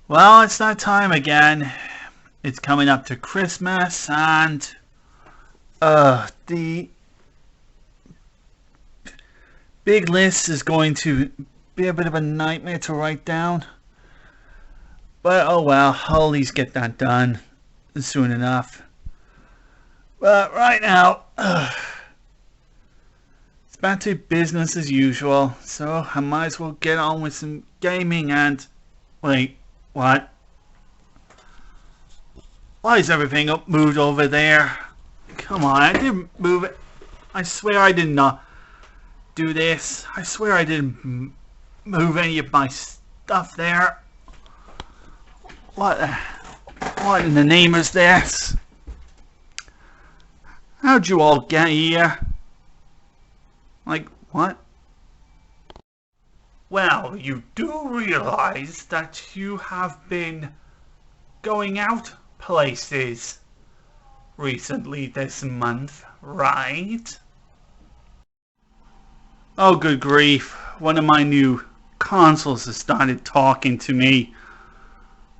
Well, it's that time again. It's coming up to Christmas, and the big list is going to be a bit of a nightmare to write down. But oh well, I'll at least get that done soon enough. But right now, it's back to business as usual, so I might as well get on with some gaming and... Wait, what? Why is everything moved over there? Come on, I didn't move it. I swear I did not do this. I swear I didn't move any of my stuff there. What in the name is this? How'd you all get here? Like, what? Well, you do realize that you have been going out places recently this month, right? Oh, good grief. One of my new consoles has started talking to me.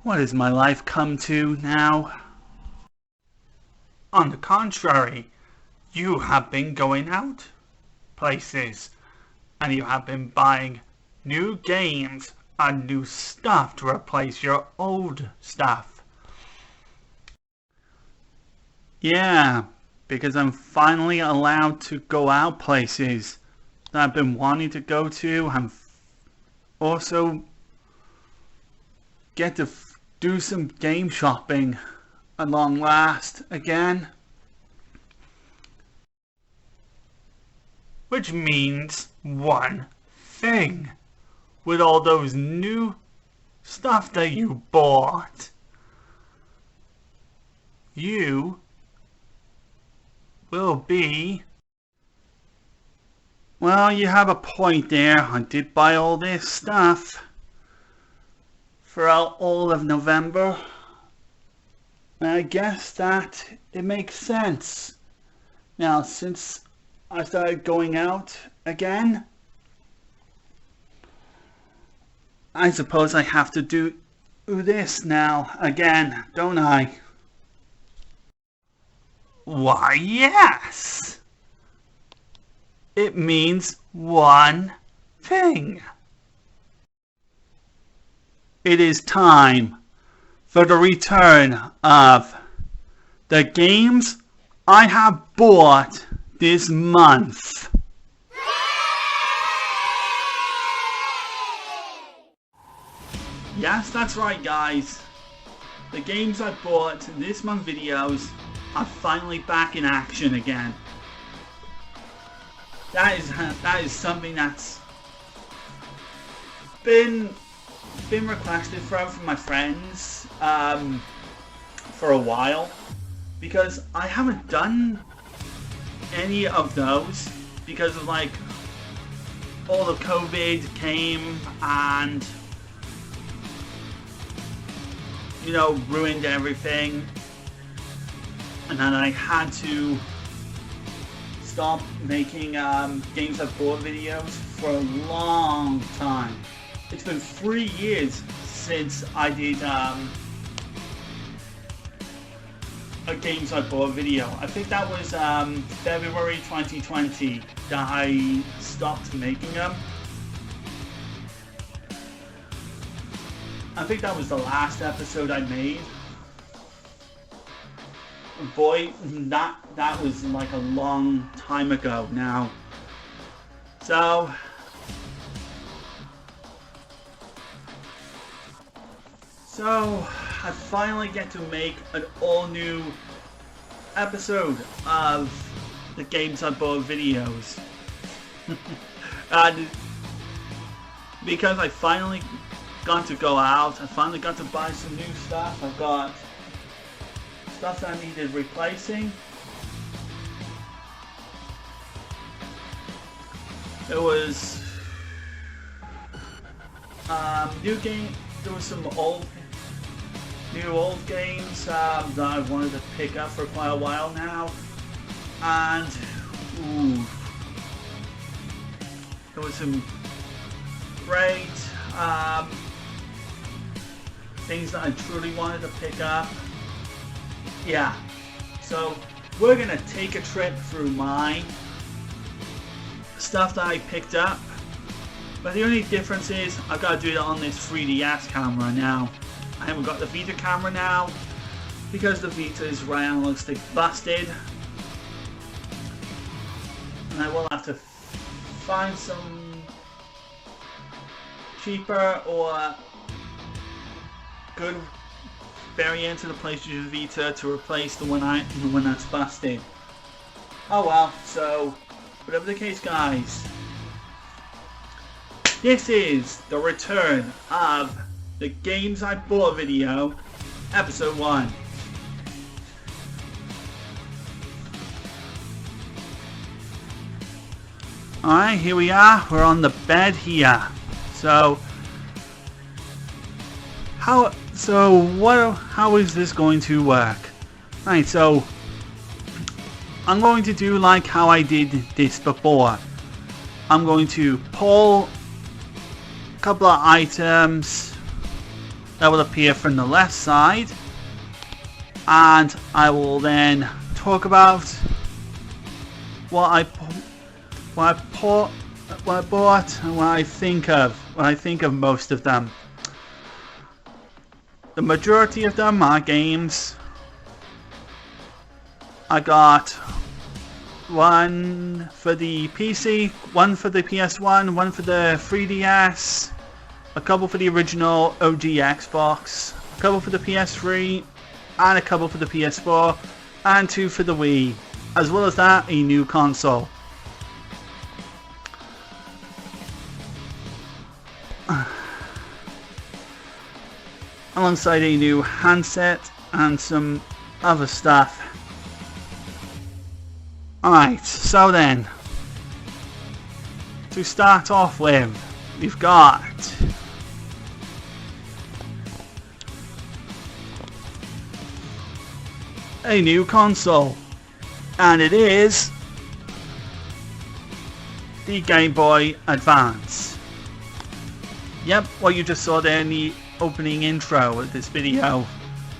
What has my life come to now? On the contrary, you have been going out places, and you have been buying new games and new stuff to replace your old stuff. Yeah, because I'm finally allowed to go out places that I've been wanting to go to. I'm also get to do some game shopping at long last again. Which means one thing. With all those new stuff that you bought, you will be... Well, you have a point there. I did buy all this stuff throughout all of November. And I guess that it makes sense. Now, since I started going out again, I suppose I have to do this now again, don't I? Why, yes! It means one thing. It is time for the return of the games I have bought this month. Yes, that's right, guys. The games I bought in this month's videos are finally back in action again. That is something that's been requested from my friends for a while, because I haven't done any of those because of like all the COVID came and ruined everything, and then I had to stop making games I've bought videos for a long time. It's been 3 years since I did a games I bought video. I think that was February 2020 that I stopped making them. I think that was the last episode I made. Boy, that was like a long time ago now. So I finally get to make an all new episode of the games I bought videos. And because I finally got to go out, I finally got to buy some new stuff. I've got stuff that I needed replacing. There was new game. There was some old games that I wanted to pick up for quite a while now, and there was some great things that I truly wanted to pick up. Yeah, so we're gonna take a trip through my stuff that I picked up, but the only difference is I've got to do it on this 3DS camera now. I haven't got the Vita camera now because the Vita is right analog stick busted, and I will have to find some cheaper or good variant of the PlayStation Vita to replace the one that's busted. Oh well, so whatever the case, guys, this is the return of the Games I Bought video, episode 1. Alright, here we are, we're on the bed here. So how is this going to work? Right, so I'm going to do like how I did this before. I'm going to pull a couple of items that will appear from the left side, and I will then talk about what I bought and what I think of most of them. The majority of them are games. I got one for the PC, one for the PS1, one for the 3DS, a couple for the original OG Xbox, a couple for the PS3, and a couple for the PS4, and 2 for the Wii. As well as that, a new console. Alongside a new handset and some other stuff. Alright, so then, to start off with, we've got a new console, and it is the Game Boy Advance. Yep, what you just saw there in the opening intro of this video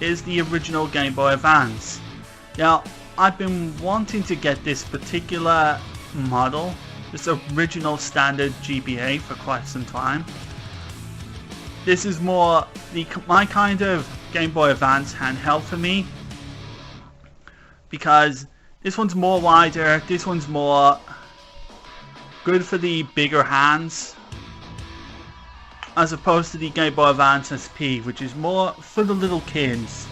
is the original Game Boy Advance. Now, I've been wanting to get this particular model, this original standard GBA, for quite some time. This is more my kind of Game Boy Advance handheld for me, because this one's more wider, this one's more good for the bigger hands, as opposed to the Game Boy Advance SP, which is more for the little kids.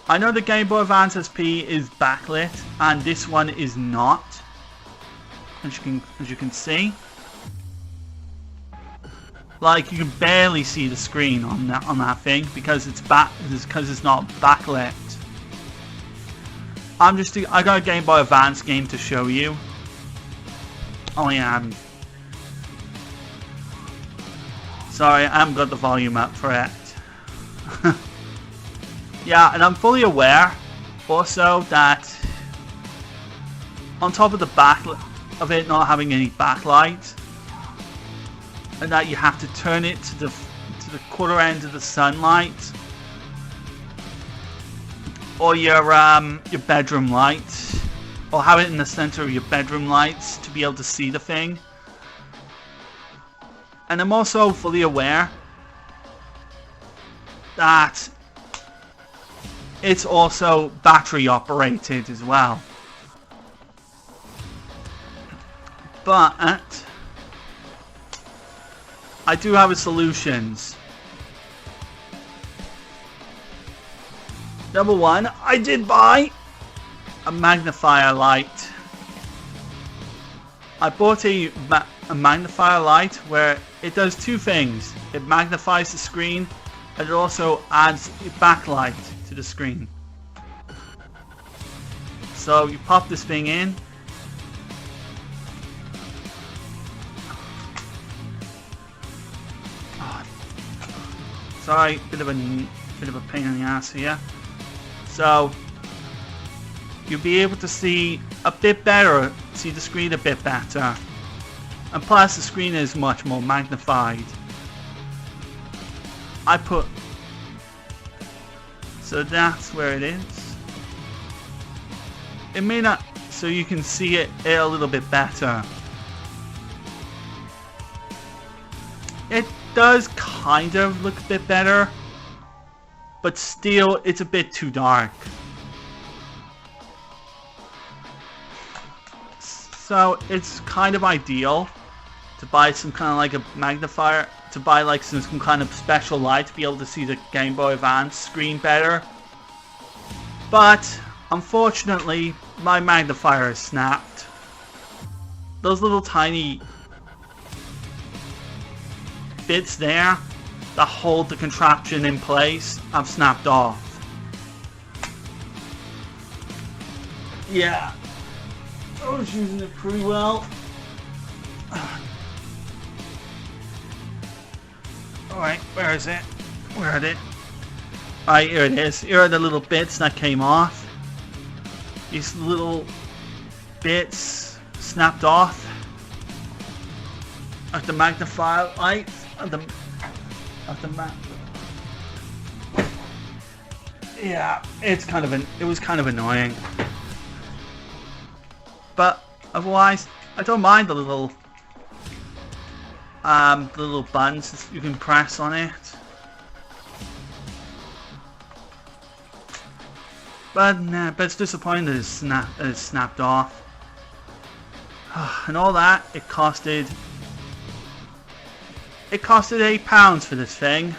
I know the Game Boy Advance SP is backlit, and this one is not, as you can see. Like, you can barely see the screen on that thing because it's not backlit. I got a Game Boy Advance game to show you. Oh yeah. Sorry, I haven't got the volume up for it. Yeah, and I'm fully aware also that on top of the back of it not having any backlight, and that you have to turn it to the quarter end of the sunlight, or your bedroom light, or have it in the center of your bedroom lights to be able to see the thing. And I'm also fully aware that it's also battery operated as well. But I do have a solutions. Number one, I did buy a magnifier light. I bought a magnifier light where it does two things. It magnifies the screen, and it also adds a backlight to the screen. So you pop this thing in. Sorry, bit of a pain in the ass here. So you'll be able to see a bit better, see the screen a bit better, and plus the screen is much more magnified. I put, so that's where it is. It may not, so you can see it a little bit better. It does kind of look a bit better, but still it's a bit too dark. So it's kind of ideal to buy some kind of like a magnifier, to buy like some kind of special light to be able to see the Game Boy Advance screen better. But unfortunately, my magnifier is snapped. Those little tiny bits there that hold the contraption in place have snapped off. Yeah, I was using it pretty well. Alright, where is it? Where are they? Alright, here it is. Here are the little bits that came off. These little bits snapped off of the magnifier light of the yeah, it was kind of annoying. But otherwise, I don't mind the little buttons you can press on it. But nah, but it's disappointing that it's snapped off. And all that, it costed £8 for this thing.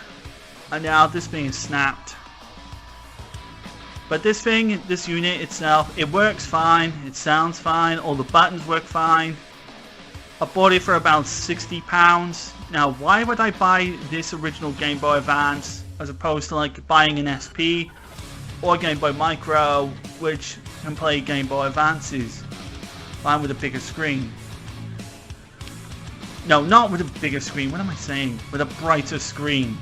And now this thing is snapped. But this unit itself, it works fine, it sounds fine, all the buttons work fine. I bought it for about £60. Now, why would I buy this original Game Boy Advance as opposed to like buying an SP or Game Boy Micro, which can play Game Boy Advances, mine with a bigger screen? No, not with a bigger screen. What am I saying? With a brighter screen.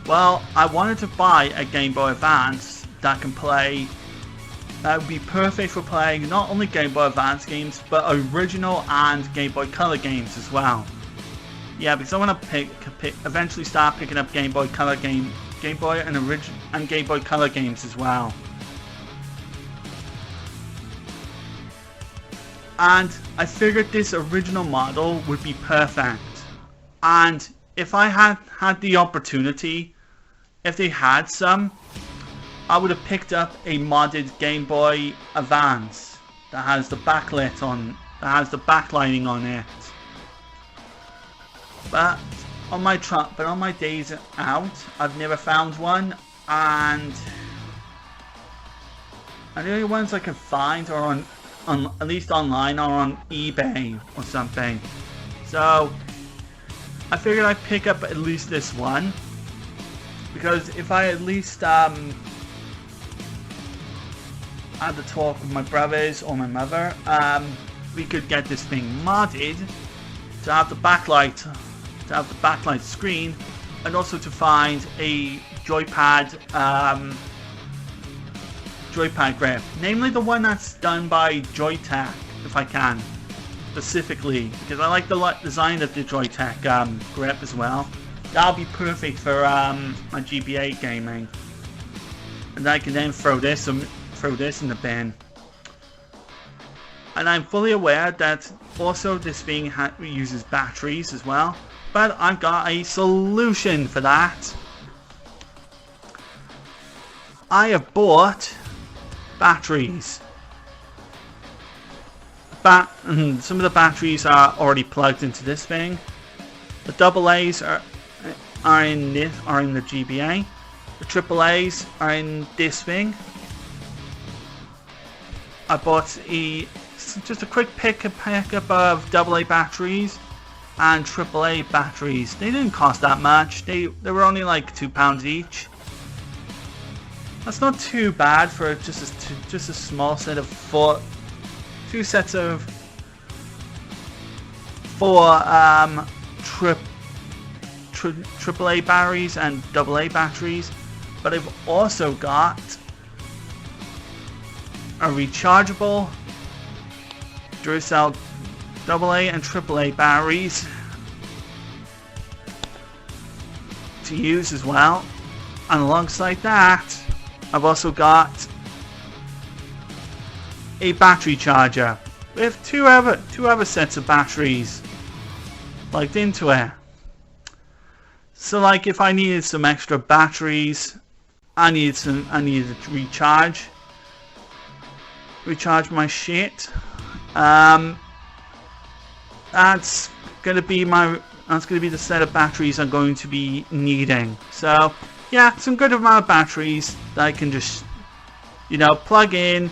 Well, I wanted to buy a Game Boy Advance that can play. That would be perfect for playing not only Game Boy Advance games, but original and Game Boy Color games as well. Yeah, because I want to eventually start picking up Game Boy Color Game Boy and Game Boy Color games as well. And I figured this original model would be perfect. And if I had the opportunity, if they had some, I would have picked up a modded Game Boy Advance that has the backlit on, that has the backlighting on it. But on my days out, I've never found one, and the only ones I can find are on at least online or on eBay or something. So I figured I'd pick up at least this one, because if I at least had the talk with my brothers or my mother, we could get this thing modded to have the backlight screen, and also to find a joypad grip, namely the one that's done by Joytech, if I can, specifically, because I like the design of the Joytech grip as well. That'll be perfect for my GBA gaming, and I can then throw this in the bin. And I'm fully aware that also this thing uses batteries as well, but I've got a solution for that. I have bought batteries. Some of the batteries are already plugged into this thing. The AA's are in the GBA. The AA's are in this thing. I bought just a quick pickup of AA batteries and AAA batteries. They didn't cost that much. They were only like £2 each. That's not too bad for just a small set of two sets of four AAA batteries and AA batteries. But I've also got a rechargeable Duracell AA and AAA batteries, to use as well. And alongside that, I've also got a battery charger with two other sets of batteries plugged into it. So like if I needed some extra batteries, I needed to recharge my shit. That's gonna be the set of batteries I'm going to be needing. So yeah, some good amount of batteries that I can just, you know, plug in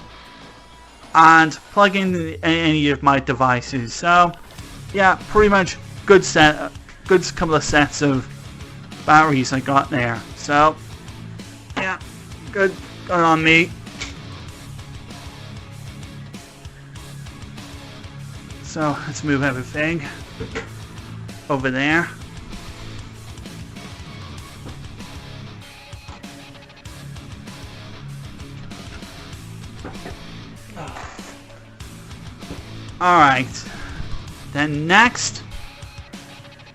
any of my devices. So yeah, pretty much good couple of sets of batteries I got there. So yeah, good on me. So let's move everything over there. Alright, then next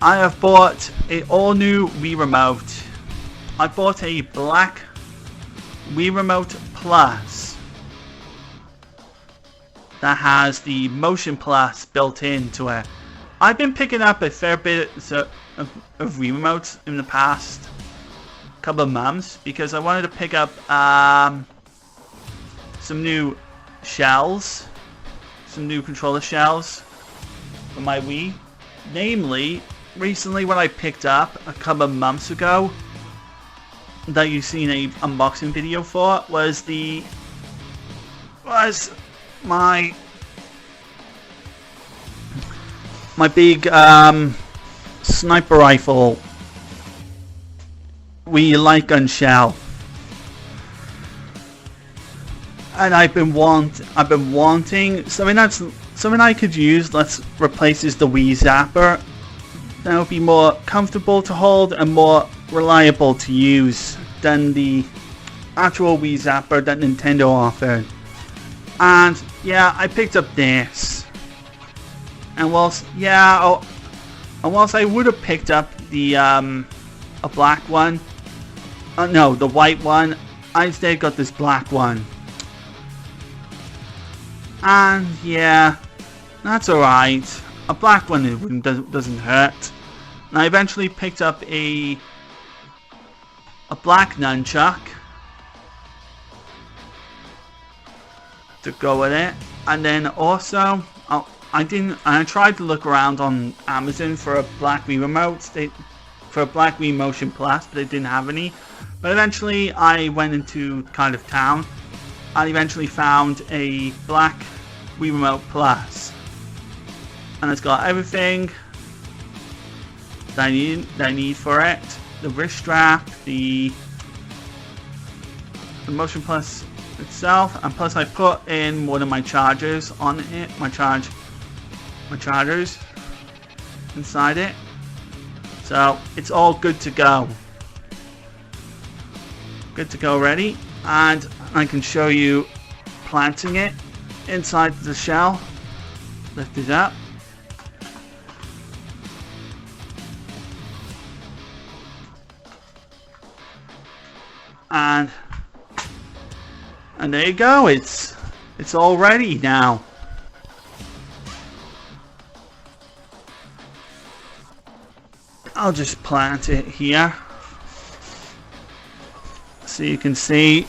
I have bought a all new Wii Remote. I bought a black Wii Remote Plus that has the Motion Plus built into it. I've been picking up a fair bit of Wii Remotes in the past couple of months because I wanted to pick up some new shells, some new controller shells for my Wii. Namely, recently what I picked up a couple of months ago that you've seen a unboxing video for was my big sniper rifle Wii light gun shell. And I've been wanting something I could use that replaces the Wii Zapper. That would be more comfortable to hold and more reliable to use than the actual Wii Zapper that Nintendo offered. And yeah, I picked up this. And whilst I would have picked up the a black one, no, the white one, I instead got this black one. And yeah, that's alright. A black one doesn't hurt. And I eventually picked up a black nunchuck to go with it. And then also, I tried to look around on Amazon for a black Wii remote, for a black Wii Motion Plus, but they didn't have any. But eventually I went into kind of town and eventually found a black Wii Remote Plus. And it's got everything that I need for it. The wrist strap, the Motion Plus itself, and plus I put in one of my chargers on it, my chargers inside it. So it's all good to go. Good to go ready. And I can show you planting it inside the shell. Lift it up. And there you go. It's all ready now. I'll just plant it here so you can see.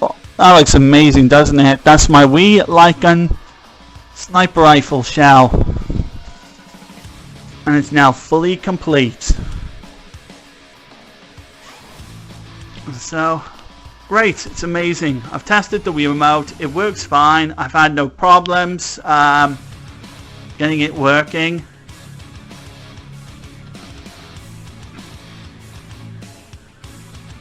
Oh, that looks amazing, doesn't it? That's my Wii light gun sniper rifle shell, and it's now fully complete. So great, it's amazing. I've tested the Wii remote, it works fine. I've had no problems getting it working.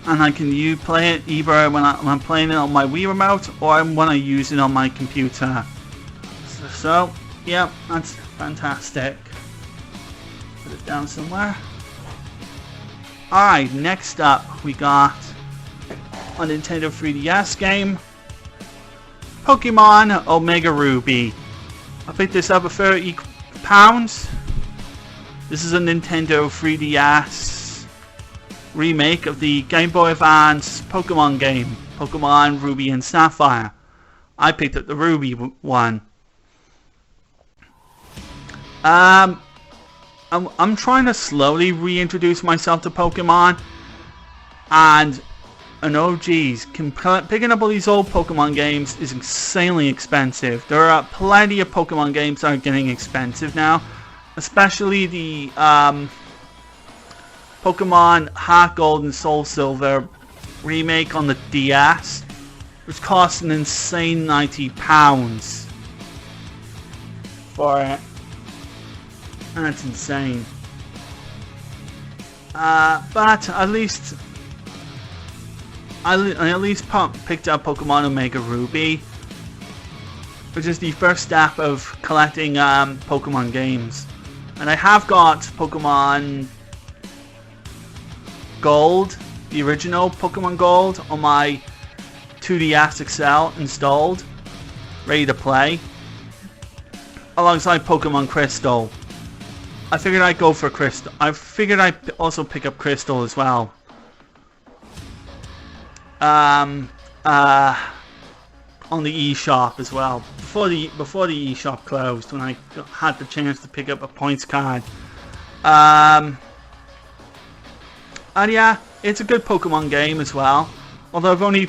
And I can play it either when I'm playing it on my Wii remote or when I use it on my computer. So yeah, that's fantastic. Put it down somewhere. Alright, next up we got a Nintendo 3DS game, Pokemon Omega Ruby. I picked this up for £30. This is a Nintendo 3DS remake of the Game Boy Advance Pokemon game, Pokemon Ruby and Sapphire. I picked up the Ruby one. I'm trying to slowly reintroduce myself to Pokemon, and oh geez, picking up all these old Pokemon games is insanely expensive. There are plenty of Pokemon games that are getting expensive now, especially the Pokemon Heart Gold and Soul Silver remake on the DS, which costs an insane £90 for it. And that's insane. But at least I at least picked up Pokemon Omega Ruby, which is the first step of collecting Pokemon games. And I have got Pokemon Gold, the original Pokemon Gold, on my 2DS XL installed, ready to play, alongside Pokemon Crystal. I figured I'd go for Crystal. I figured I'd also pick up Crystal as well. On the eShop as well. Before the eShop closed, when I had the chance to pick up a points card. And yeah, it's a good Pokemon game as well. Although I've only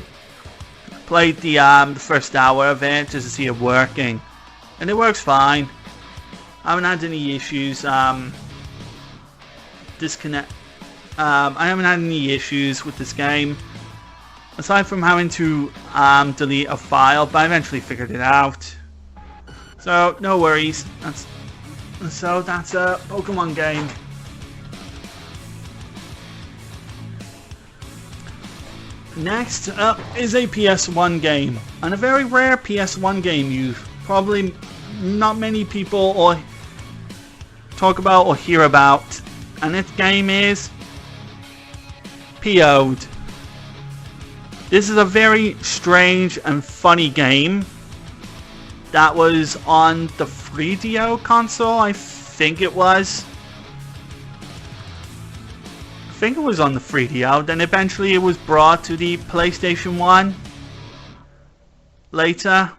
played the first hour of it just to see it working, and it works fine. I haven't had any issues. I haven't had any issues with this game, aside from having to delete a file, but I eventually figured it out. So no worries. That's a Pokemon game. Next up is a PS1 game, and a very rare PS1 game you probably not many people or talk about or hear about, and its game is PO'd. This is a very strange and funny game that was on the 3DO console, I think it was. I think it was on the 3DO, then eventually it was brought to the PlayStation 1 later.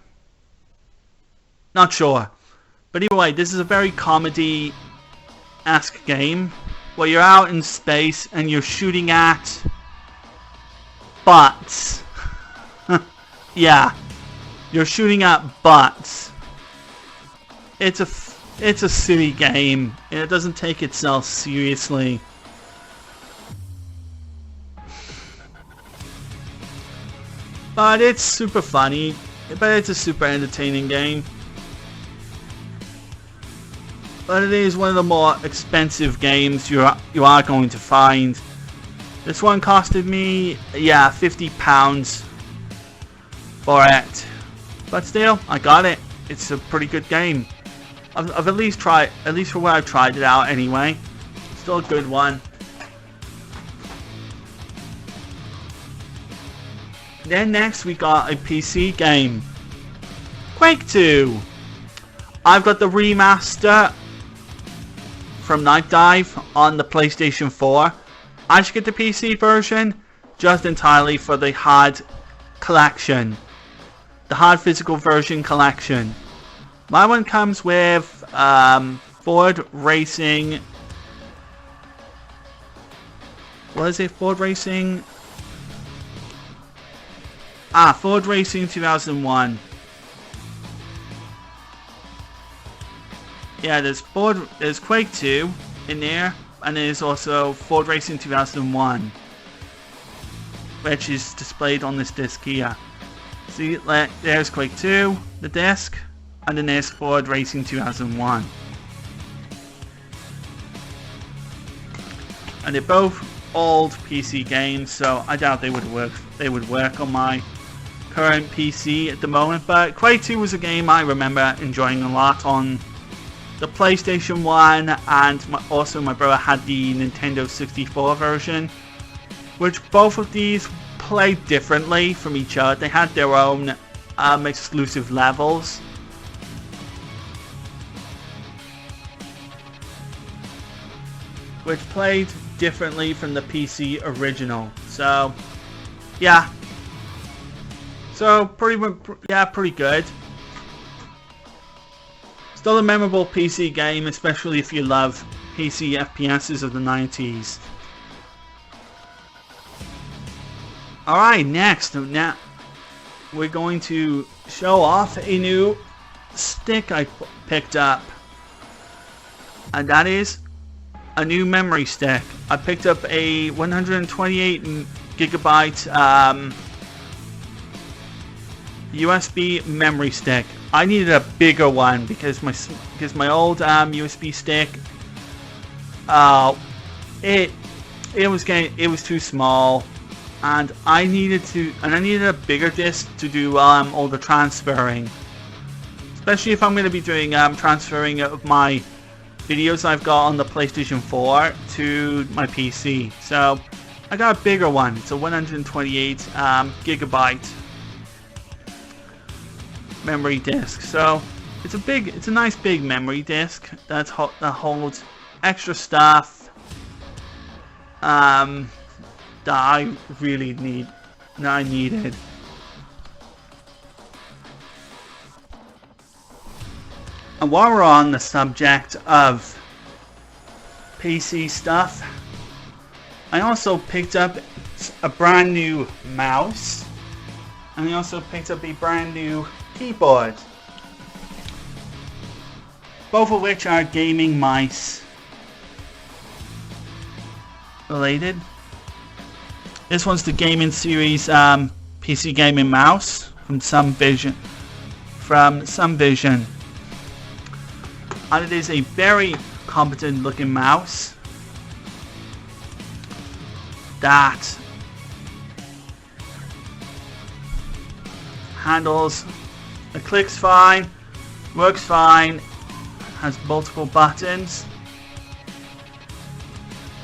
Not sure. But either way, this is a very comedy-esque game where you're out in space and you're shooting at butts. Yeah, you're shooting at butts. It's a silly game, and it doesn't take itself seriously. But it's super funny. But it's a super entertaining game. But it is one of the more expensive games you are going to find. This one costed me, yeah, £50 for it. But still, I got it. It's a pretty good game. I've at least tried, at least for where I've tried it out anyway. Still a good one. Then next we got a PC game. Quake 2. I've got the remaster from Night Dive on the PlayStation 4. I should get the PC version just entirely for the hard collection. The hard physical version collection. My one comes with Ford Racing. What is it? Ford Racing? Ford Racing 2001. Yeah, there's Quake 2 in there, and there's also Ford Racing 2001, which is displayed on this disc here. See, there's Quake 2, the disc, and then there's Ford Racing 2001. And they're both old PC games, so I doubt they would work on my current PC at the moment. But Quake 2 was a game I remember enjoying a lot on the PlayStation 1, and also my brother had the Nintendo 64 version, which both of these played differently from each other. They had their own exclusive levels. which played differently from the PC original. So, yeah. So, pretty good. Still a memorable PC game, especially if you love PC FPSs of the 90s. Alright, next. Now, we're going to show off a new stick I picked up. And that is a new memory stick. I picked up a 128 gigabyte USB memory stick. I needed a bigger one because my old USB stick, it was too small, and I needed a bigger disc to do all the transferring, especially if I'm going to be doing transferring of my videos I've got on the PlayStation 4 to my PC. So I got a bigger one. It's a 128 gigabyte memory disc. So it's a nice big memory disc that holds extra stuff that I really needed. And while we're on the subject of PC stuff, I also picked up a brand new mouse, and I also picked up a brand new keyboard, both of which are gaming mice related. This one's the Gaming Series PC gaming mouse from Sunvision. And it is a very competent looking mouse that handles, it clicks fine, works fine, has multiple buttons,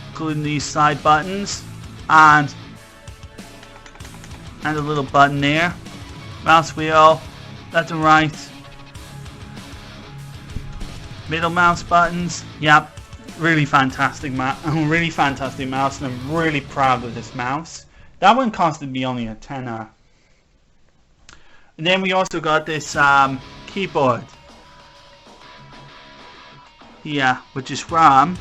including these side buttons, and a little button there, mouse wheel, left and right, middle mouse buttons. Yep, really fantastic mouse, and I'm really proud of this mouse. That one costed me only a tenner. And then we also got this keyboard here, which is from,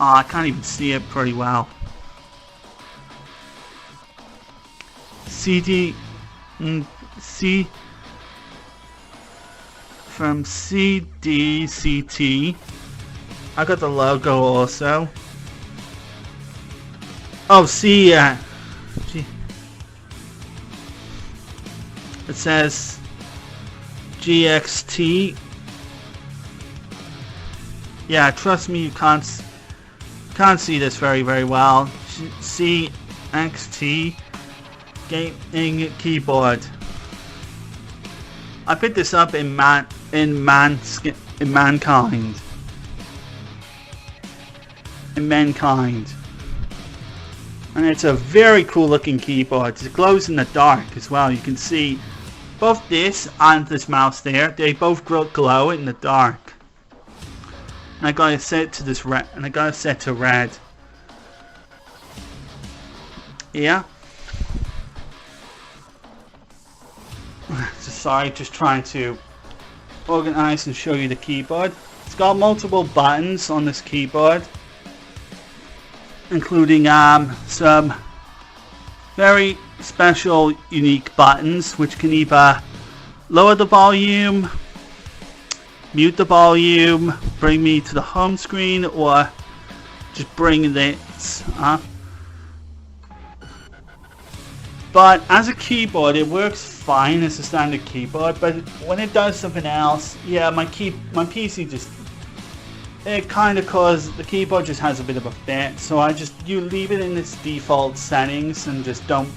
I can't even see it pretty well, from CDCT. I got the logo also. Oh, see, it says GXT. Yeah, trust me, you can't see this very well. CXT gaming keyboard. I picked this up in Mankind. And it's a very cool looking keyboard. It glows in the dark as well. You can see both this and this mouse there. They both glow in the dark. And I got it set to this red. And I got it set to red. Yeah. Sorry, just trying to organize and show you the keyboard. It's got multiple buttons on this keyboard, including some very special, unique buttons which can either lower the volume, mute the volume, bring me to the home screen, or just bring this up. But as a keyboard, it works fine as a standard keyboard. But when it does something else, yeah, my PC just, it kind of the keyboard just has a bit of a fit. So you leave it in its default settings and just don't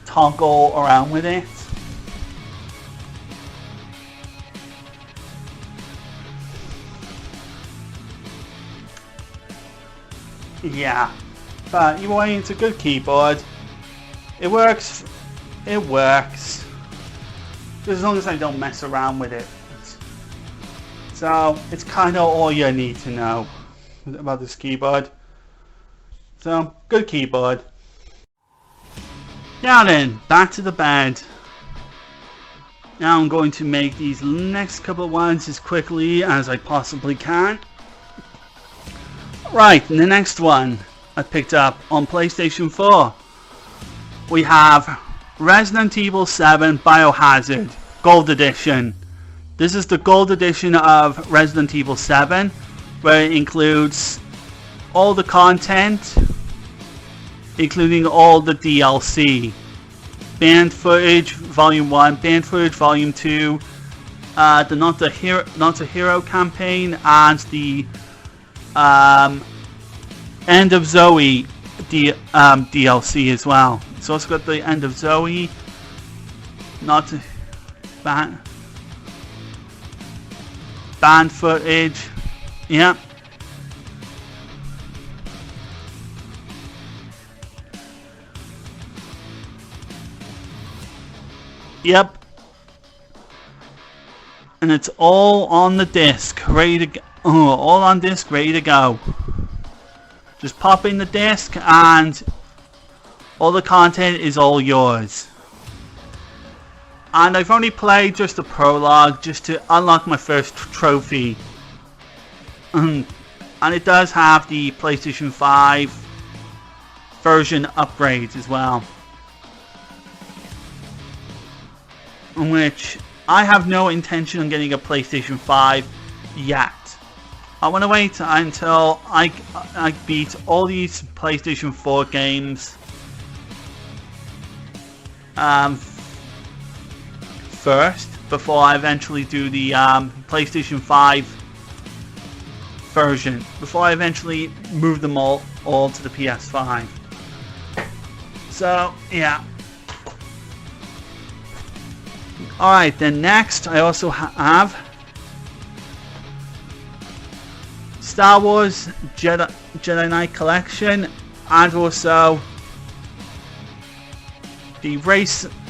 toggle around with it. Yeah. But either way, it's a good keyboard. It works. Just as long as I don't mess around with it. So it's kind of all you need to know about this keyboard. So, good keyboard. Now then, back to the bed. Now I'm going to make these next couple of ones as quickly as I possibly can. Right, the next one I picked up on PlayStation 4. We have Resident Evil 7 Biohazard Gold Edition. This is the Gold Edition of Resident Evil 7, where it includes all the content, including all the DLC. Banned Footage Volume 1, Banned Footage Volume 2, the Not a Hero campaign, and the End of Zoe DLC as well. It's also got the End of Zoe, banned footage, yeah. Yep. And it's all on the disc, ready to go. All on disc, ready to go. Just pop in the disc and all the content is all yours. And I've only played just the prologue just to unlock my first trophy. And it does have the PlayStation 5 version upgrades as well. Which I have no intention on getting a PlayStation 5 yet. I want to wait until I beat all these PlayStation 4 games first, before I eventually do the PlayStation 5 version, before I eventually move them all to the PS5. So yeah. Alright, then next I also have Star Wars Jedi Knight Collection, and also the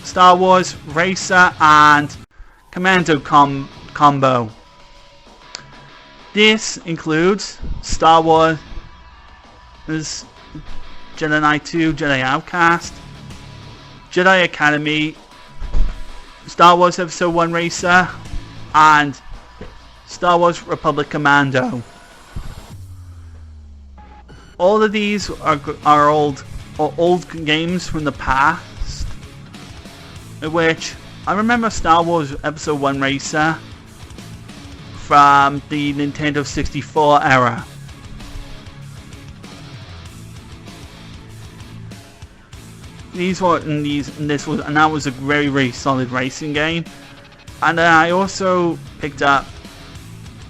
Star Wars Racer and Commando combo. This includes Star Wars Jedi Knight 2 Jedi Outcast, Jedi Academy, Star Wars Episode 1 Racer, and Star Wars Republic Commando. All of these are old games from the past, in which I remember Star Wars Episode 1 Racer from the Nintendo 64 era. That was a very, very solid racing game. And I also picked up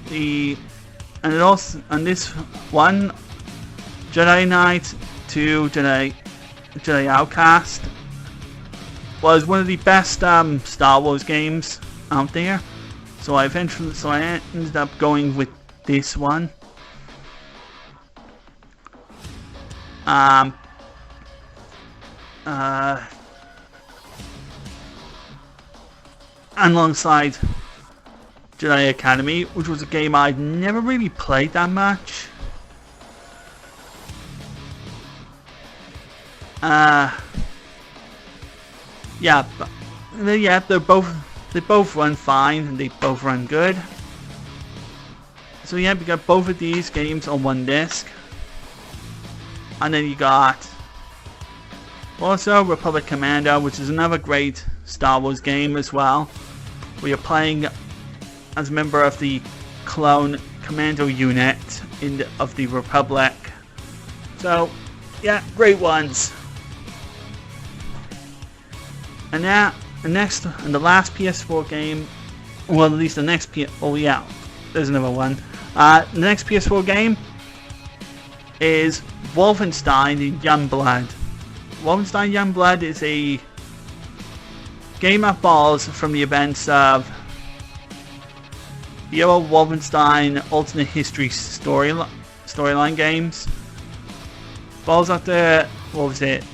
this one, Jedi Knight 2 Jedi Outcast, was one of the best Star Wars games out there. So I ended up going with this one. Alongside Jedi Academy, which was a game I'd never really played that much. Yeah, they both run fine and they both run good. So yeah, we got both of these games on one disc, and then you got also Republic Commando, which is another great Star Wars game as well, where you're playing as a member of the clone commando unit of the Republic. So yeah, great ones. And now the last PS4 game, well, at least the next there's another one. The next PS4 game is Wolfenstein Youngblood. Wolfenstein Youngblood is a game that borrows from the events of the old Wolfenstein alternate history storyline games. Falls after, what was it?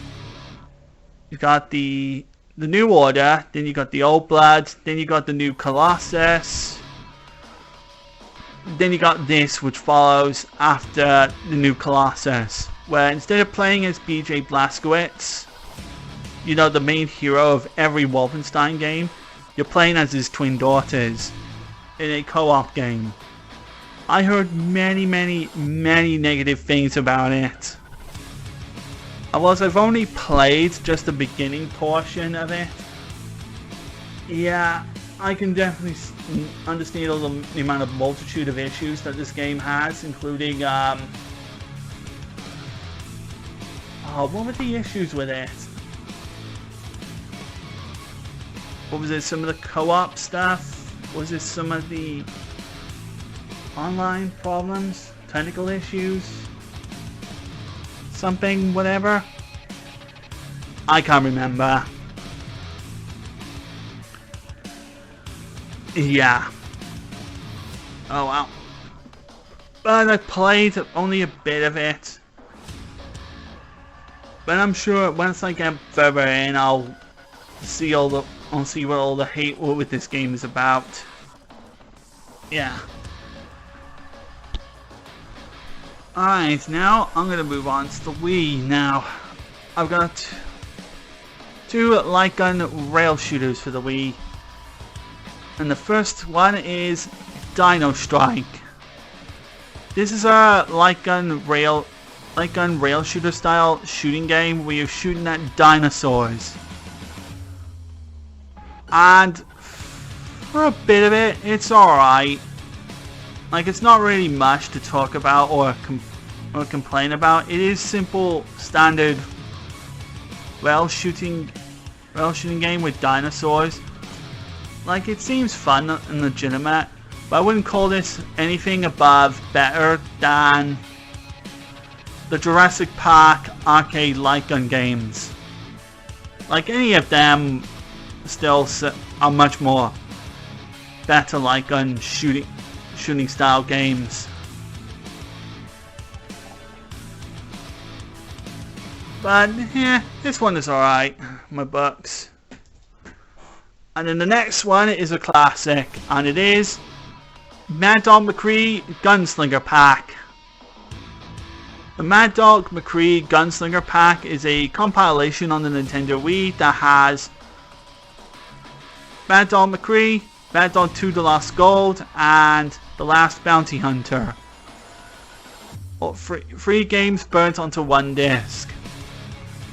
You've got the New Order, then you got the Old Blood, then you got the New Colossus, then you got this, which follows after the new Colossus, where instead of playing as BJ Blazkowicz, you know, the main hero of every Wolfenstein game, you're playing as his twin daughters in a co-op game. I heard many negative things about it. I've only played just the beginning portion of it. Yeah, I can definitely understand all the amount of multitude of issues that this game has, including, what were the issues with it? What was it, some of the co-op stuff? Was it some of the online problems? Technical issues? Something, whatever? I can't remember. Yeah. Oh wow. But I played only a bit of it. But I'm sure once I get further in, I'll see what all the hate with this game is about. Yeah. Alright, now I'm gonna move on to the Wii. Now, I've got two light gun rail shooters for the Wii. And the first one is Dino Strike. This is a light gun rail shooter style shooting game where you're shooting at dinosaurs. And for a bit of it, it's alright. Like, it's not really much to talk about or complain about. It is simple, standard rail shooting game with dinosaurs. Like, it seems fun and legitimate, but I wouldn't call this anything above better than the Jurassic Park arcade light gun games. Like, any of them still are much more better light gun shooting style games. But yeah, this one is alright, my books. And then the next one is a classic, and it is Mad Dog McCree Gunslinger Pack. The Mad Dog McCree Gunslinger Pack is a compilation on the Nintendo Wii that has Mad Dog McCree, Mad Dog 2 The Lost Gold, and The Last Bounty Hunter. Three games burnt onto one disc.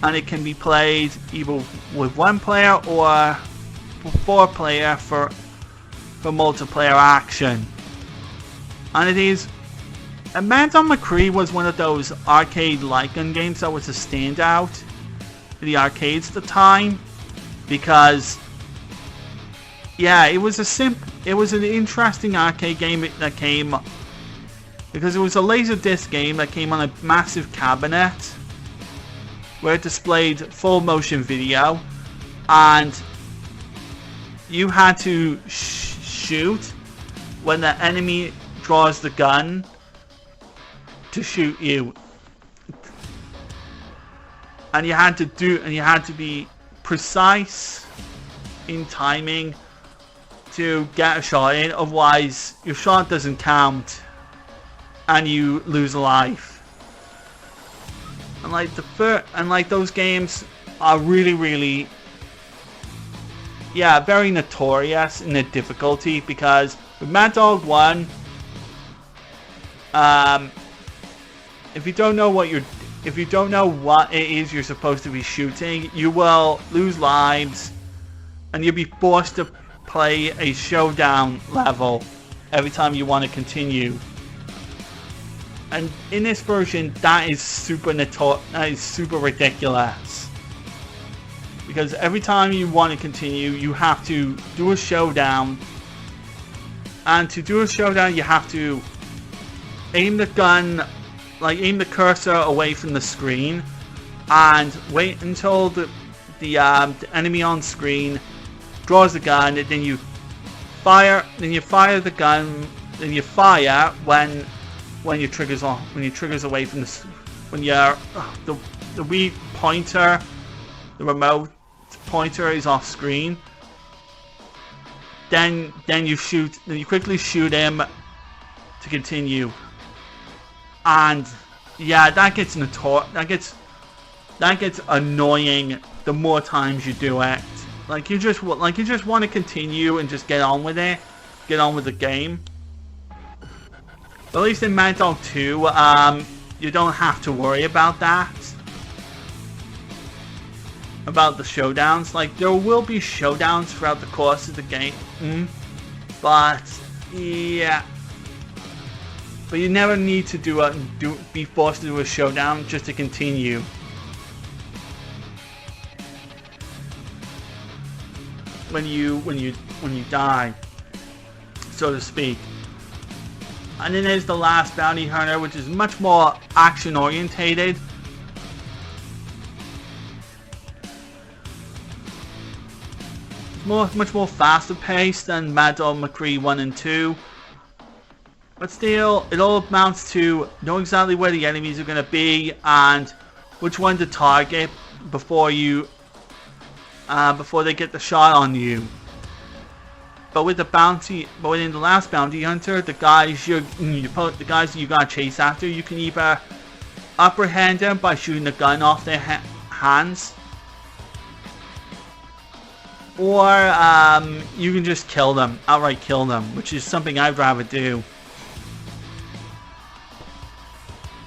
And it can be played either with one player or 4 player for multiplayer action. And it is... And Mad Dog McCree was one of those arcade light gun games that was a standout in the arcades at the time. Because... yeah, it was an interesting arcade game that came, because it was a Laserdisc game that came on a massive cabinet where it displayed full motion video, and you had to shoot when the enemy draws the gun to shoot you, and you had to be precise in timing to get a shot in, otherwise your shot doesn't count and you lose a life. And like those games are really very notorious in their difficulty, because with Mad Dog 1, if you don't know what it is you're supposed to be shooting, you will lose lives and you'll be forced to play a showdown level every time you want to continue. And in this version, that is super ridiculous, because every time you want to continue, you have to do a showdown, and to do a showdown, you have to aim the cursor away from the screen, and wait until the enemy on screen draws the gun, and then you fire. Then you fire the gun. Then you fire when your trigger's on. When your trigger's away from the Wii pointer, the remote pointer is off screen. Then you shoot. Then you quickly shoot him to continue. And yeah, that gets annoying the more times you do it. Like you just want to continue and just get on with it, get on with the game. But at least in Mad Dog 2, you don't have to worry about that. About the showdowns. Like there will be showdowns throughout the course of the game, but yeah. But you never need to be forced to do a showdown just to continue. When you die, so to speak. And then there's the last bounty hunter, which is much more action orientated. Much more faster paced than Mad Dog McCree 1 and 2. But still, it all amounts to know exactly where the enemies are going to be and which one to target before they get the shot on you. But within the last bounty hunter, the guys you gotta chase after, you can either apprehend them by shooting the gun off their hands, or you can just outright kill them, which is something I'd rather do.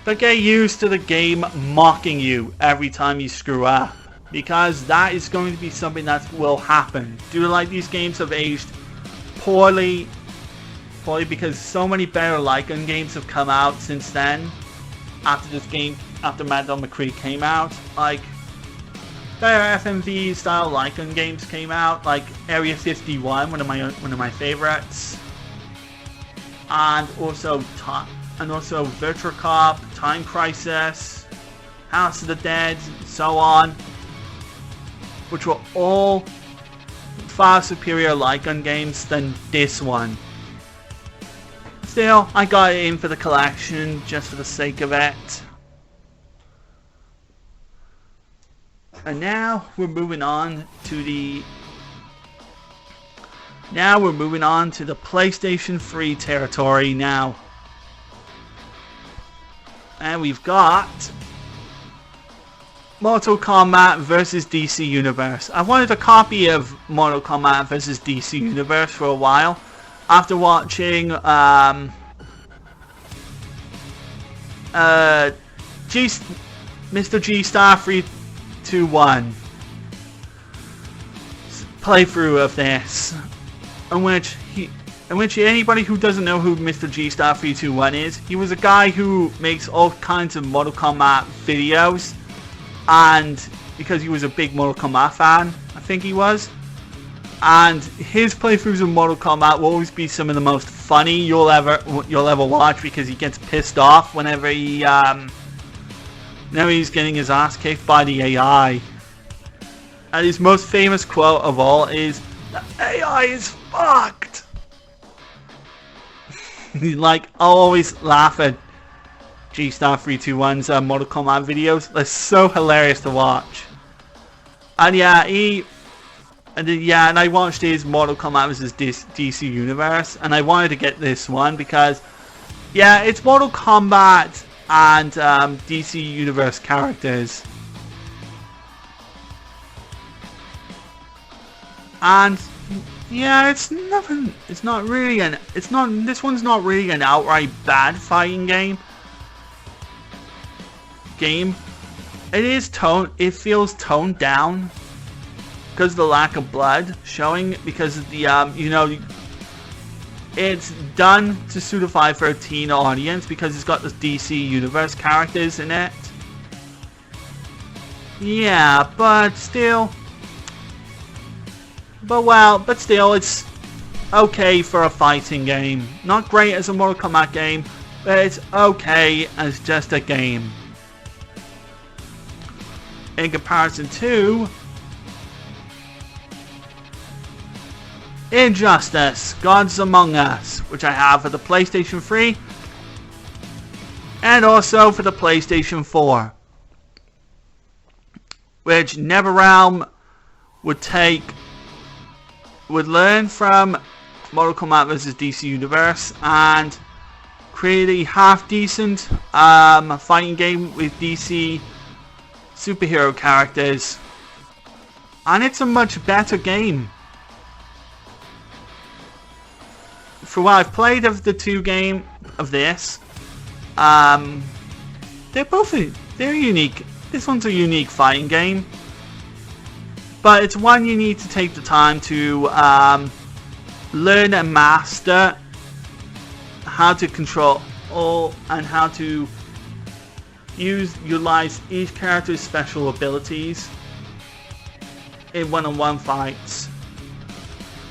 But get used to the game mocking you every time you screw up, because that is going to be something that will happen. Do you like these games have aged poorly because so many better light gun games have come out since then. After Mad Dog McCree came out, like better FMV style light gun games came out, like Area 51, one of my favorites, and also Virtua Cop, Time Crisis, House of the Dead, and so on, which were all far superior light gun games than this one. Still, I got it in for the collection just for the sake of it. And now we're moving on to the PlayStation 3 territory now. And we've got Mortal Kombat vs. DC Universe. I wanted a copy of Mortal Kombat vs. DC Universe for a while after watching Mr. G Star 321 playthrough of this, in which anybody who doesn't know who Mr. G Star 321 is, he was a guy who makes all kinds of Mortal Kombat videos. And because he was a big Mortal Kombat fan, I think he was. And his playthroughs of Mortal Kombat will always be some of the most funny you'll ever watch, because he gets pissed off whenever he's getting his ass kicked by the AI. And his most famous quote of all is, "The AI is fucked." Like, I'll always laugh at G-Star 321's Mortal Kombat videos. They're so hilarious to watch. And yeah, and I watched his Mortal Kombat vs. DC Universe, and I wanted to get this one because, yeah, it's Mortal Kombat and DC Universe characters. And yeah, this one's not really an outright bad fighting game. It feels toned down because of the lack of blood showing, because of the it's done to suit a 513 audience because it's got the DC Universe characters in it. Yeah, but still it's okay for a fighting game. Not great as a Mortal Kombat game, but it's okay as just a game. In comparison to Injustice: Gods Among Us, which I have for the PlayStation 3 and also for the PlayStation 4, which NetherRealm would learn from Mortal Kombat vs. DC Universe and pretty half decent fighting game with DC superhero characters, and it's a much better game. For what I've played of the two game of this, they're unique. This one's a unique fighting game, but it's one you need to take the time to learn and master how to control and how to utilize each character's special abilities in one-on-one fights.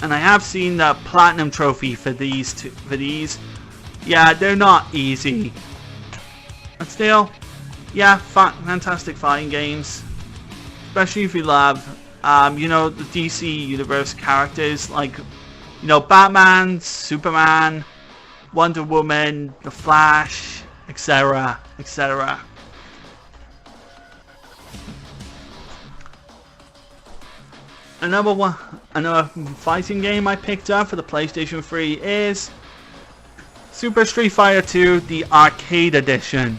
And I have seen the platinum trophy for these. Yeah, they're not easy, but still, yeah, fantastic fighting games, especially if you love you know, the DC universe characters like, you know, Batman, Superman, Wonder Woman, The Flash, etc., etc. Another fighting game I picked up for the PlayStation 3 is Super Street Fighter 2, the Arcade Edition.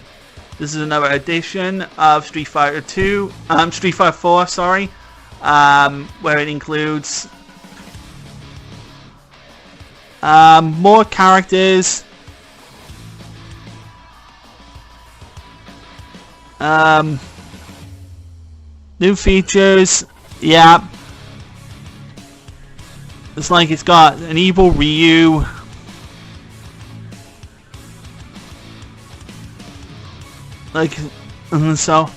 This is another edition of Street Fighter 4, sorry, where it includes more characters, new features. Yeah, it's like it's got an evil Ryu, like, so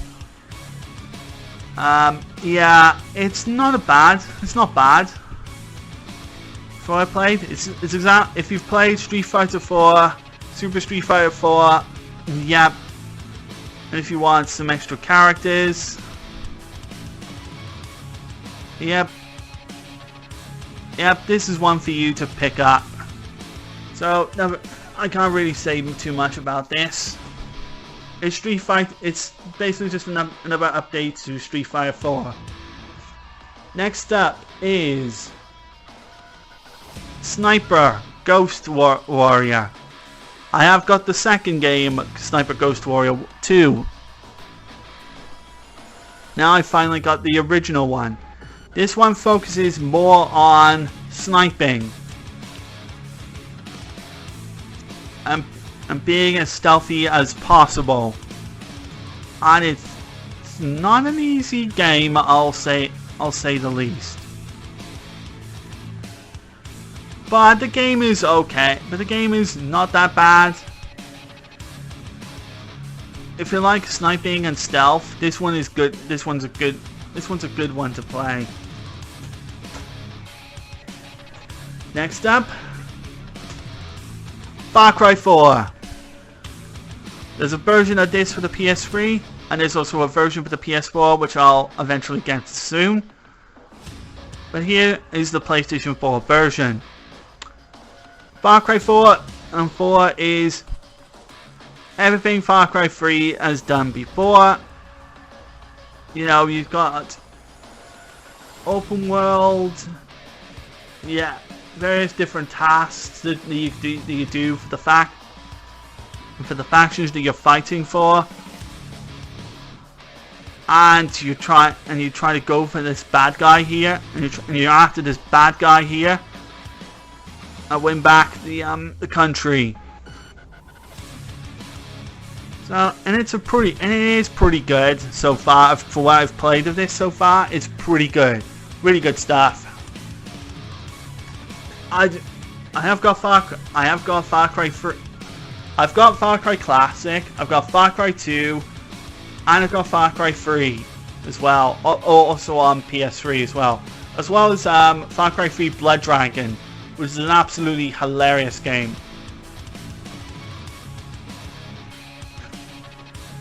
yeah, it's not bad. It's not bad. For what I played, it's exact. If you've played Street Fighter 4, Super Street Fighter 4, yep. And if you want some extra characters, yep, this is one for you to pick up. So I can't really say too much about this. It's Street Fighter. It's basically just another update to Street Fighter 4. Next up is Sniper Ghost Warrior. I have got the second game, Sniper Ghost Warrior 2. Now I finally got the original one. This one focuses more on sniping and being as stealthy as possible. And it's not an easy game, I'll say the least. But the game is okay. But the game is not that bad. If you like sniping and stealth, this one is good. This one's a good one to play. Next up, Far Cry 4. There's a version of this for the PS3, and there's also a version for the PS4, which I'll eventually get soon. But here is the PlayStation 4 version. Far Cry 4 and 4 is everything Far Cry 3 has done before. You know, you've got open world, yeah, various different tasks that you do for the factions that you're fighting for, and you try to go for this bad guy here, and you're after this bad guy here, and win back the country. So, and it is pretty good so far. For what I've played of this so far, it's pretty good, really good stuff. I have got Far Cry 3. I've got Far Cry Classic, I've got Far Cry 2, and I've got Far Cry 3 as well, also on PS3 as well as Far Cry 3 Blood Dragon, which is an absolutely hilarious game.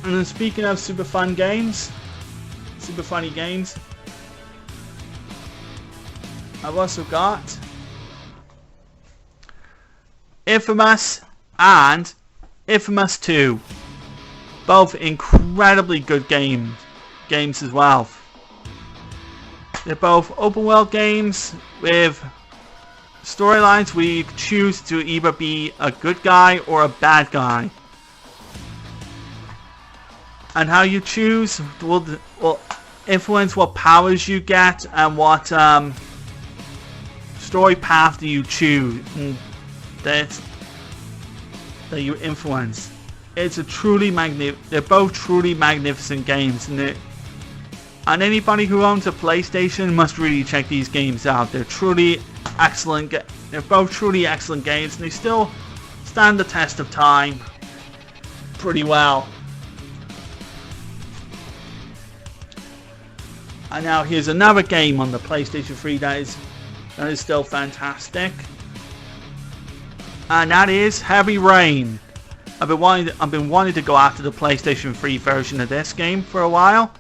And then speaking of super funny games, I've also got Infamous and Infamous 2. Both incredibly good games as well. They're both open world games with storylines where you choose to either be a good guy or a bad guy. And how you choose will influence what powers you get and what story path do you choose that you influence. It's a truly they're both truly magnificent games, and anybody who owns a PlayStation must really check these games out. They're truly excellent. They're both truly excellent games, and they still stand the test of time pretty well. And now here's another game on the PlayStation 3 that is still fantastic, and that is Heavy Rain. I've been wanting to go after the PlayStation 3 version of this game for a while.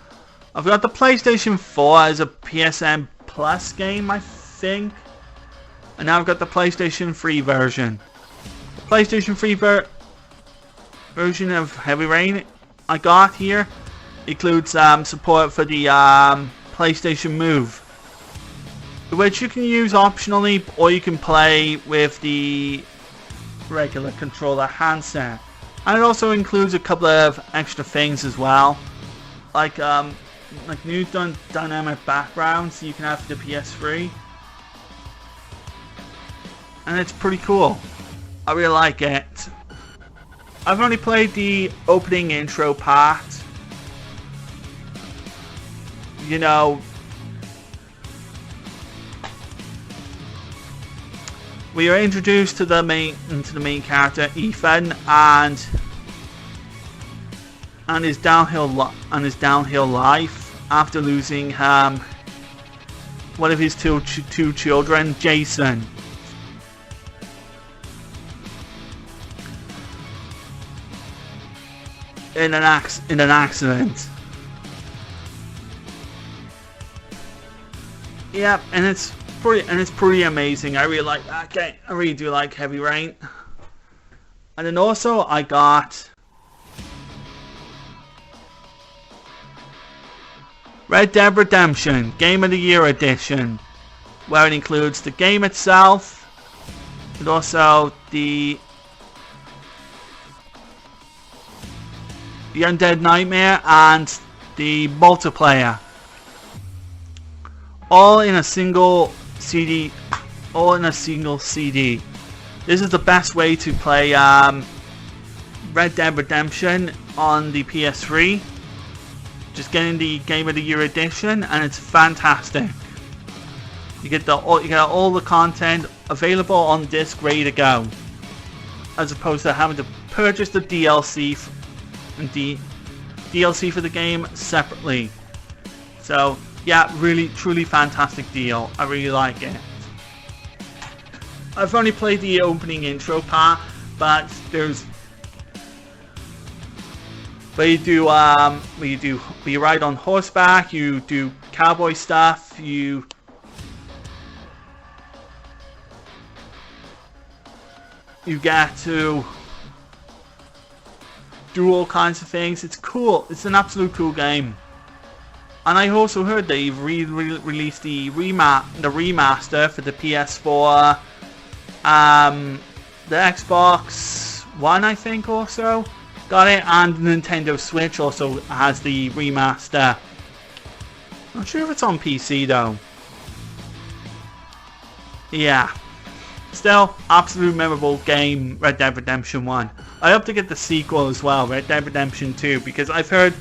I've got the PlayStation 4 as a PSN Plus game, I think, and now I've got the PlayStation 3 version. The PlayStation 3 version of Heavy Rain I got here includes support for the PlayStation Move, which you can use optionally, or you can play with the regular controller handset. And it also includes a couple of extra things as well, like new dynamic backgrounds you can have for the PS3, and it's pretty cool. I really like it. I've only played the opening intro part. You know, we are introduced to the main character Ethan and his downhill life after losing one of his two children, Jason. In an accident. Yep, and it's pretty amazing. I really like that game. I really do like Heavy Rain. And then also I got Red Dead Redemption Game of the Year Edition, where it includes the game itself and also the Undead Nightmare and the multiplayer, all in a single CD. This is the best way to play Red Dead Redemption on the PS3. Just getting the Game of the Year edition, and it's fantastic. You get all the content available on disc, ready to go, as opposed to having to purchase the DLC for the game separately. So yeah, really truly fantastic deal. I really like it. I've only played the opening intro part, but you ride on horseback, you do cowboy stuff, you get to do all kinds of things. It's cool. It's an absolute cool game. And I also heard they've released the remaster for the PS4, the Xbox One, I think, also got it, and Nintendo Switch also has the remaster. Not sure if it's on PC though. Yeah. Still, absolute memorable game, Red Dead Redemption 1. I hope to get the sequel as well, Red Dead Redemption 2, because I've heard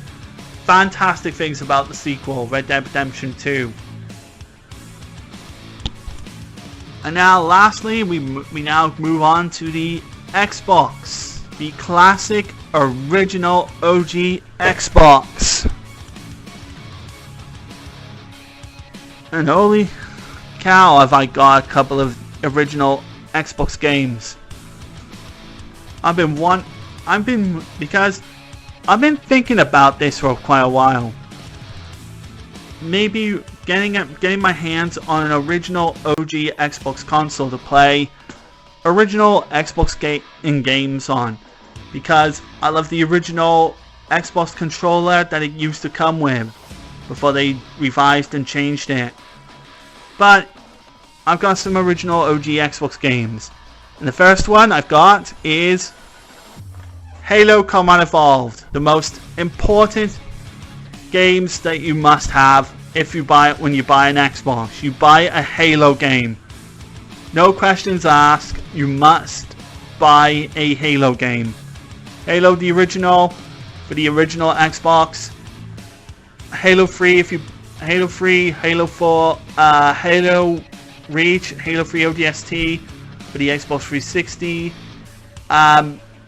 fantastic things about the sequel, Red Dead Redemption 2. And now, lastly, we now move on to the Xbox. The classic, original, OG Xbox. And holy cow, have I got a couple of original Xbox games. I've been thinking about this for quite a while. Maybe getting my hands on an original OG Xbox console to play original Xbox games on, because I love the original Xbox controller that it used to come with before they revised and changed it. But I've got some original OG Xbox games. And the first one I've got is Halo Combat Evolved. The most important games that you must have if you buy it when you buy an Xbox. You buy a Halo game. No questions asked. You must buy a Halo game. Halo the original for the original Xbox. Halo 3 if you Halo 3, Halo 4, Halo Reach, Halo 3 ODST for the Xbox 360.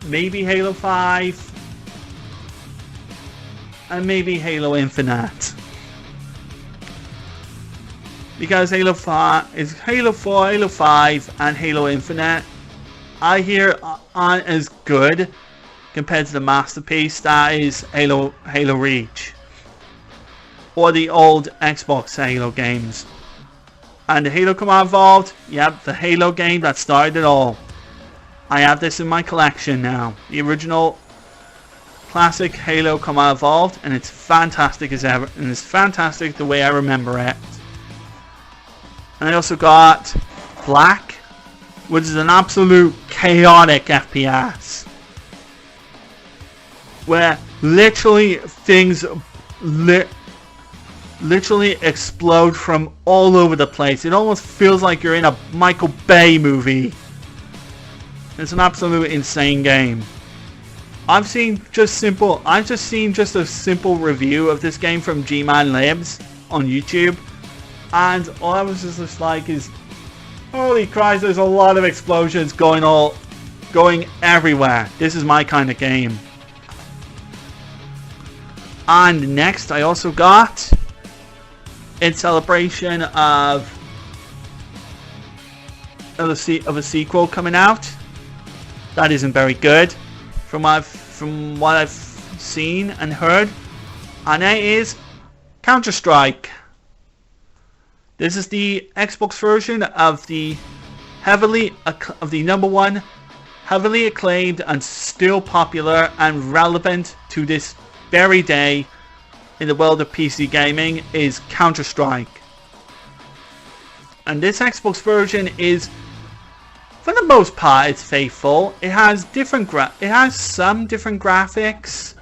Maybe Halo 5. And maybe Halo Infinite. Because Halo 5 is Halo 4, Halo 5, and Halo Infinite, I hear aren't as good compared to the masterpiece that is Halo Reach. Or the old Xbox Halo games. And the Halo Combat Evolved, yep, the Halo game that started it all. I have this in my collection now. The original classic Halo Combat Evolved, and it's fantastic as ever, and it's fantastic the way I remember it. And I also got Black, which is an absolute chaotic FPS. Where literally things literally explode from all over the place. It almost feels like you're in a Michael Bay movie. It's an absolute insane game. I've seen just a simple review of this game from G-Man Libs on YouTube, and all I was just like is, holy Christ, there's a lot of explosions going everywhere. This is my kind of game. And next I also got, in celebration of a sequel coming out that isn't very good from what I've seen and heard, and it is Counter-Strike. This is the Xbox version of the number one heavily acclaimed and still popular and relevant to this very day in the world of PC gaming is Counter-Strike. And this Xbox version is, for the most part, it's faithful. It has some different graphics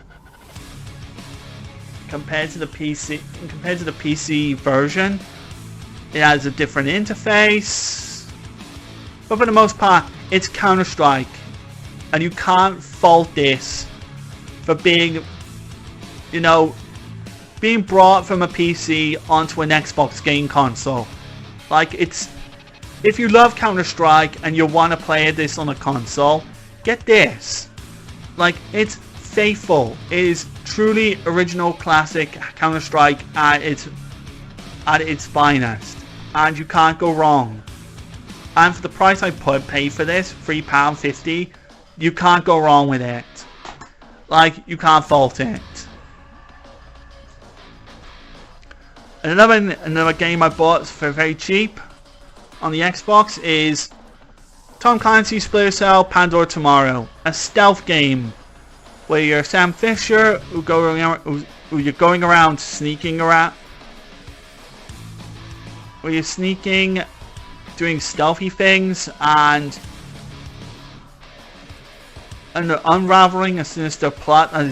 compared to the PC version. It has a different interface, but for the most part, it's Counter-Strike, and you can't fault this for being, being brought from a PC onto an Xbox game console. Like, if you love Counter-Strike and you want to play this on a console, get this. Like, it's faithful. It is truly original classic Counter-Strike at its finest, and you can't go wrong. And for the price I paid for this, £3.50, you can't go wrong with it. Like, you can't fault it. Another game I bought for very cheap on the Xbox is Tom Clancy's Splinter Cell Pandora Tomorrow, a stealth game where you're Sam Fisher who you're going around sneaking around, where you're sneaking, doing stealthy things, and unraveling a sinister plot that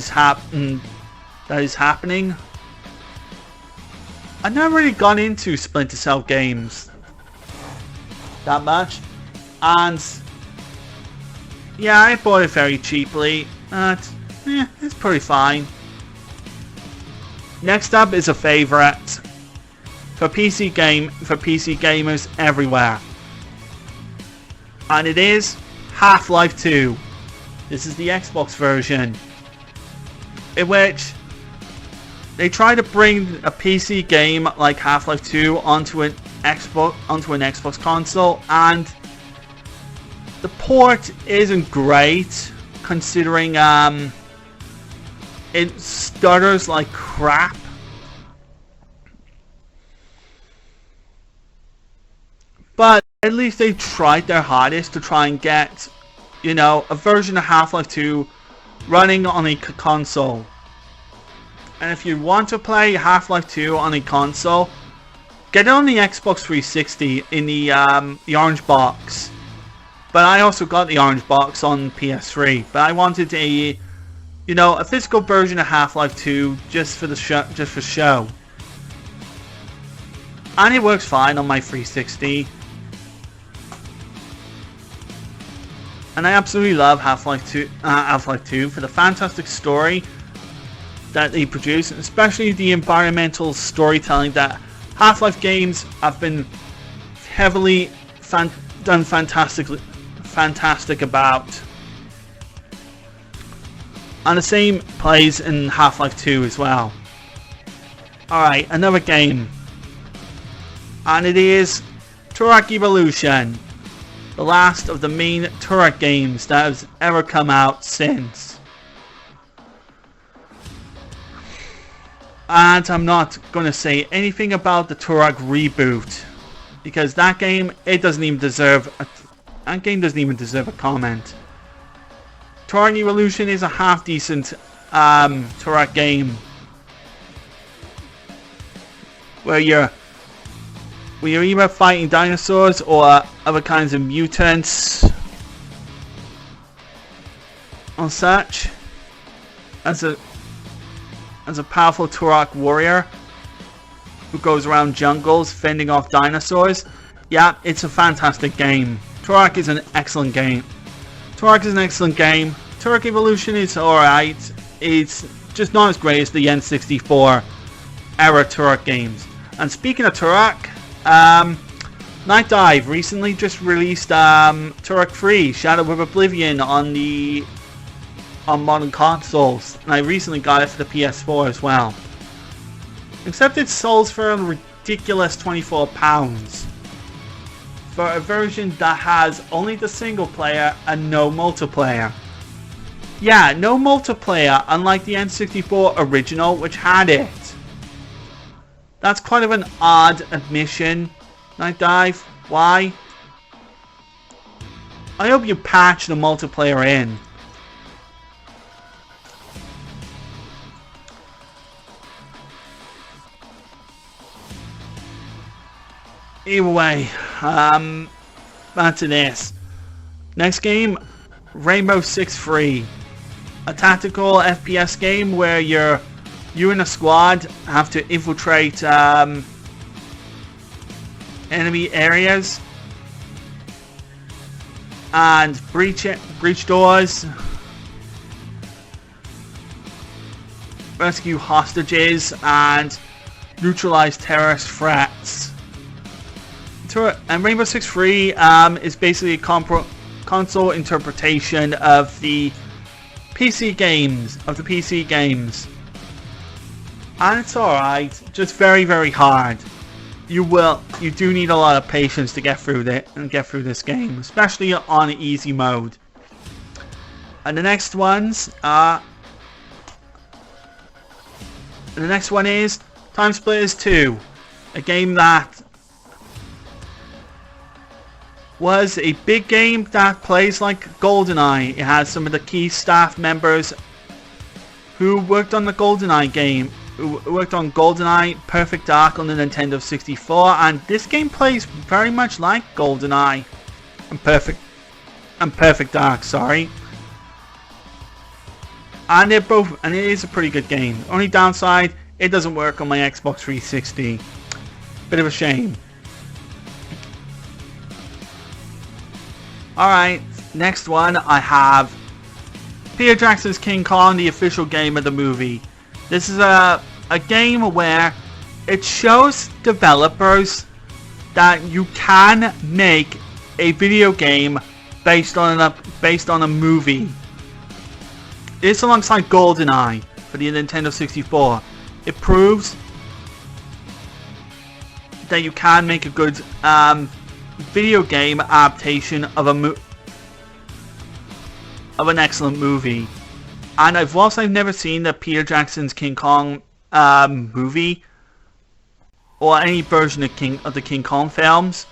is happening. I've never really gone into Splinter Cell games that much, and yeah, I bought it very cheaply. It's pretty fine. Next up is a favorite for PC gamers everywhere, and it is Half-Life 2. This is the Xbox version, in which they try to bring a PC game like Half-Life 2 onto an Xbox console, and the port isn't great, considering it stutters like crap. But at least they tried their hardest to try and get, a version of Half-Life 2 running on a console. And if you want to play Half-Life 2 on a console, get it on the Xbox 360 in the orange box. But I also got the orange box on PS3. But I wanted a, you know, a physical version of Half-Life 2 just for the show. And it works fine on my 360. And I absolutely love Half-Life 2 for the fantastic story that they produce, especially the environmental storytelling that Half-Life games have been heavily done fantastic about. And the same plays in Half-Life 2 as well. Alright, another game. And it is Turok Evolution. The last of the main Turok games that has ever come out since. And I'm not going to say anything about the Turok reboot. Because that game, it doesn't even deserve a comment. Turok Evolution is a half decent Turok game. Where you're either fighting dinosaurs or other kinds of mutants and such. As a powerful Turok warrior who goes around jungles fending off dinosaurs. Yeah, it's a fantastic game. Turok is an excellent game. Turok Evolution is alright. It's just not as great as the N64 era Turok games. And speaking of Turok, Night Dive recently just released Turok 3 Shadow of Oblivion on modern consoles, and I recently got it for the PS4 as well. Except it sells for a ridiculous £24 for a version that has only the single player and no multiplayer. Yeah, no multiplayer, unlike the N64 original, which had it. That's quite of an odd admission, Night Dive. Why? I hope you patch the multiplayer in. Either way, back to this. Next game, Rainbow Six Free. A tactical FPS game where you and a squad have to infiltrate enemy areas and breach doors, rescue hostages, and neutralize terrorist threats. And Rainbow Six Free is basically a console interpretation of the PC games. And it's alright, just very, very hard. You do need a lot of patience to get through this game, especially on easy mode. And the next one is Time Splitters 2, a game that was a big game that plays like GoldenEye. It has some of the key staff members who worked on the GoldenEye game, who worked on GoldenEye Perfect Dark on the Nintendo 64, and this game plays very much like GoldenEye and Perfect Dark, sorry. And it is a pretty good game. Only downside, it doesn't work on my Xbox 360. Bit of a shame. Alright, next one I have Peter Jackson's King Kong, the official game of the movie. This is a game where it shows developers that you can make a video game based on a movie. This alongside GoldenEye for the Nintendo 64. It proves that you can make a good video game adaptation of an excellent movie. And whilst I've never seen the Peter Jackson's King Kong movie or any version of the King Kong films,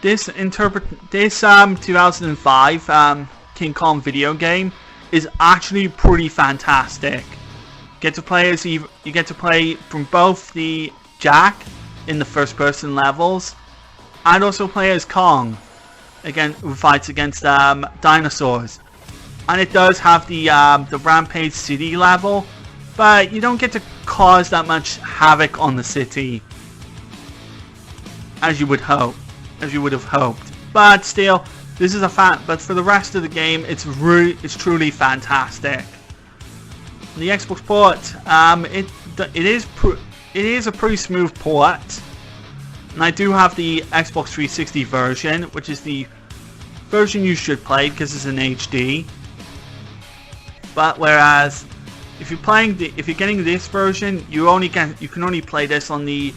this 2005 King Kong video game is actually pretty fantastic. You get to play from both the Jack in the first-person levels, and also play as Kong, again, who fights against dinosaurs. And it does have the Rampage City level, but you don't get to cause that much havoc on the city, as you would hope, as you would have hoped. But still, this is a fact. But for the rest of the game, it's truly fantastic. The Xbox port, it is a pretty smooth port, and I do have the Xbox 360 version, which is the version you should play because it's in HD. But whereas if you're getting this version, you can only play this on the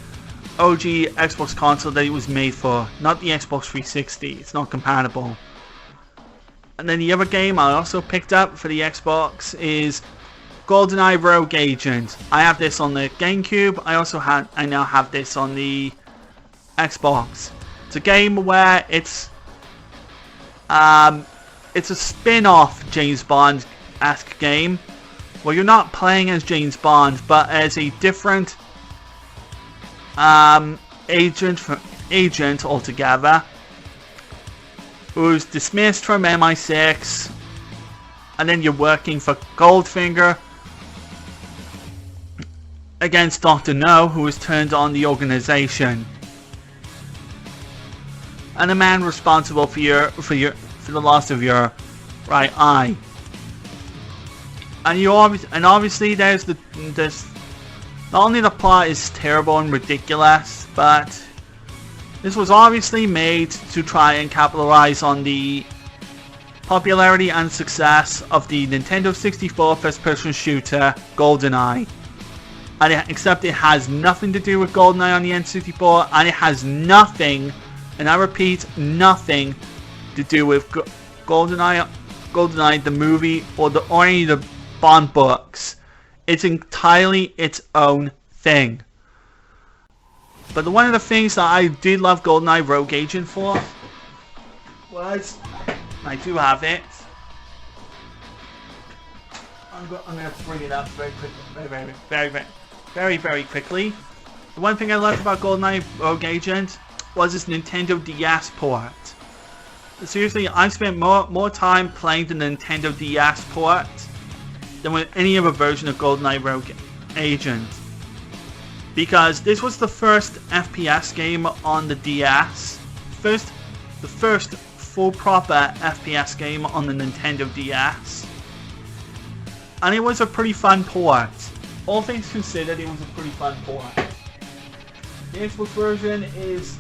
OG Xbox console that it was made for, not the Xbox 360. It's not compatible. And then the other game I also picked up for the Xbox is GoldenEye Rogue Agent. I have this on the GameCube. I now have this on the Xbox. It's a game where it's a spin-off James Bond-esque game where you're not playing as James Bond, but as a different agent altogether, who's dismissed from MI6, and then you're working for Goldfinger against Dr. No, who has turned on the organization, and the man responsible for the loss of your right eye. And obviously there's not only the plot is terrible and ridiculous, but this was obviously made to try and capitalize on the popularity and success of the Nintendo 64 first-person shooter GoldenEye. Except it has nothing to do with GoldenEye on the N64, and it has nothing, and I repeat, nothing to do with GoldenEye the movie or any of the Bond books. It's entirely its own thing. But one of the things that I did love GoldenEye Rogue Agent for was, I do have it. I'm going to bring it up very quickly, very quickly. The one thing I loved about GoldenEye Rogue Agent was its Nintendo DS port. Seriously, I spent more time playing the Nintendo DS port than with any other version of GoldenEye Rogue Agent, because this was the first FPS game on the DS, the first full proper FPS game on the Nintendo DS, and it was a pretty fun port. All things considered, it was a pretty fun port. The Xbox version is,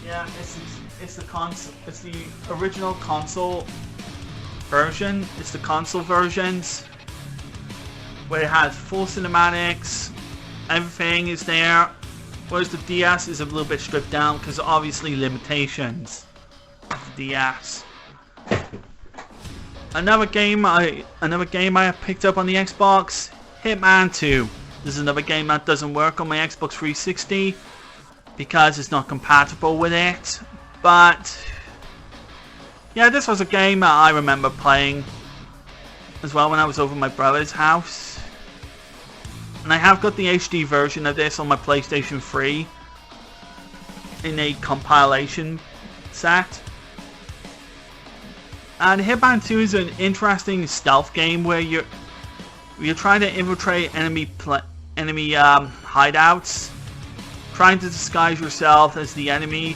yeah, it's the original console version. It's the console versions where it has full cinematics, everything is there, whereas the DS is a little bit stripped down because obviously limitations of the DS. Another game I picked up on the Xbox, Hitman 2. This is another game that doesn't work on my Xbox 360 because it's not compatible with it, but yeah, this was a game that I remember playing as well when I was over at my brother's house. And I have got the HD version of this on my PlayStation 3 in a compilation set. And Hitman 2 is an interesting stealth game where you're trying to infiltrate enemy hideouts, trying to disguise yourself as the enemy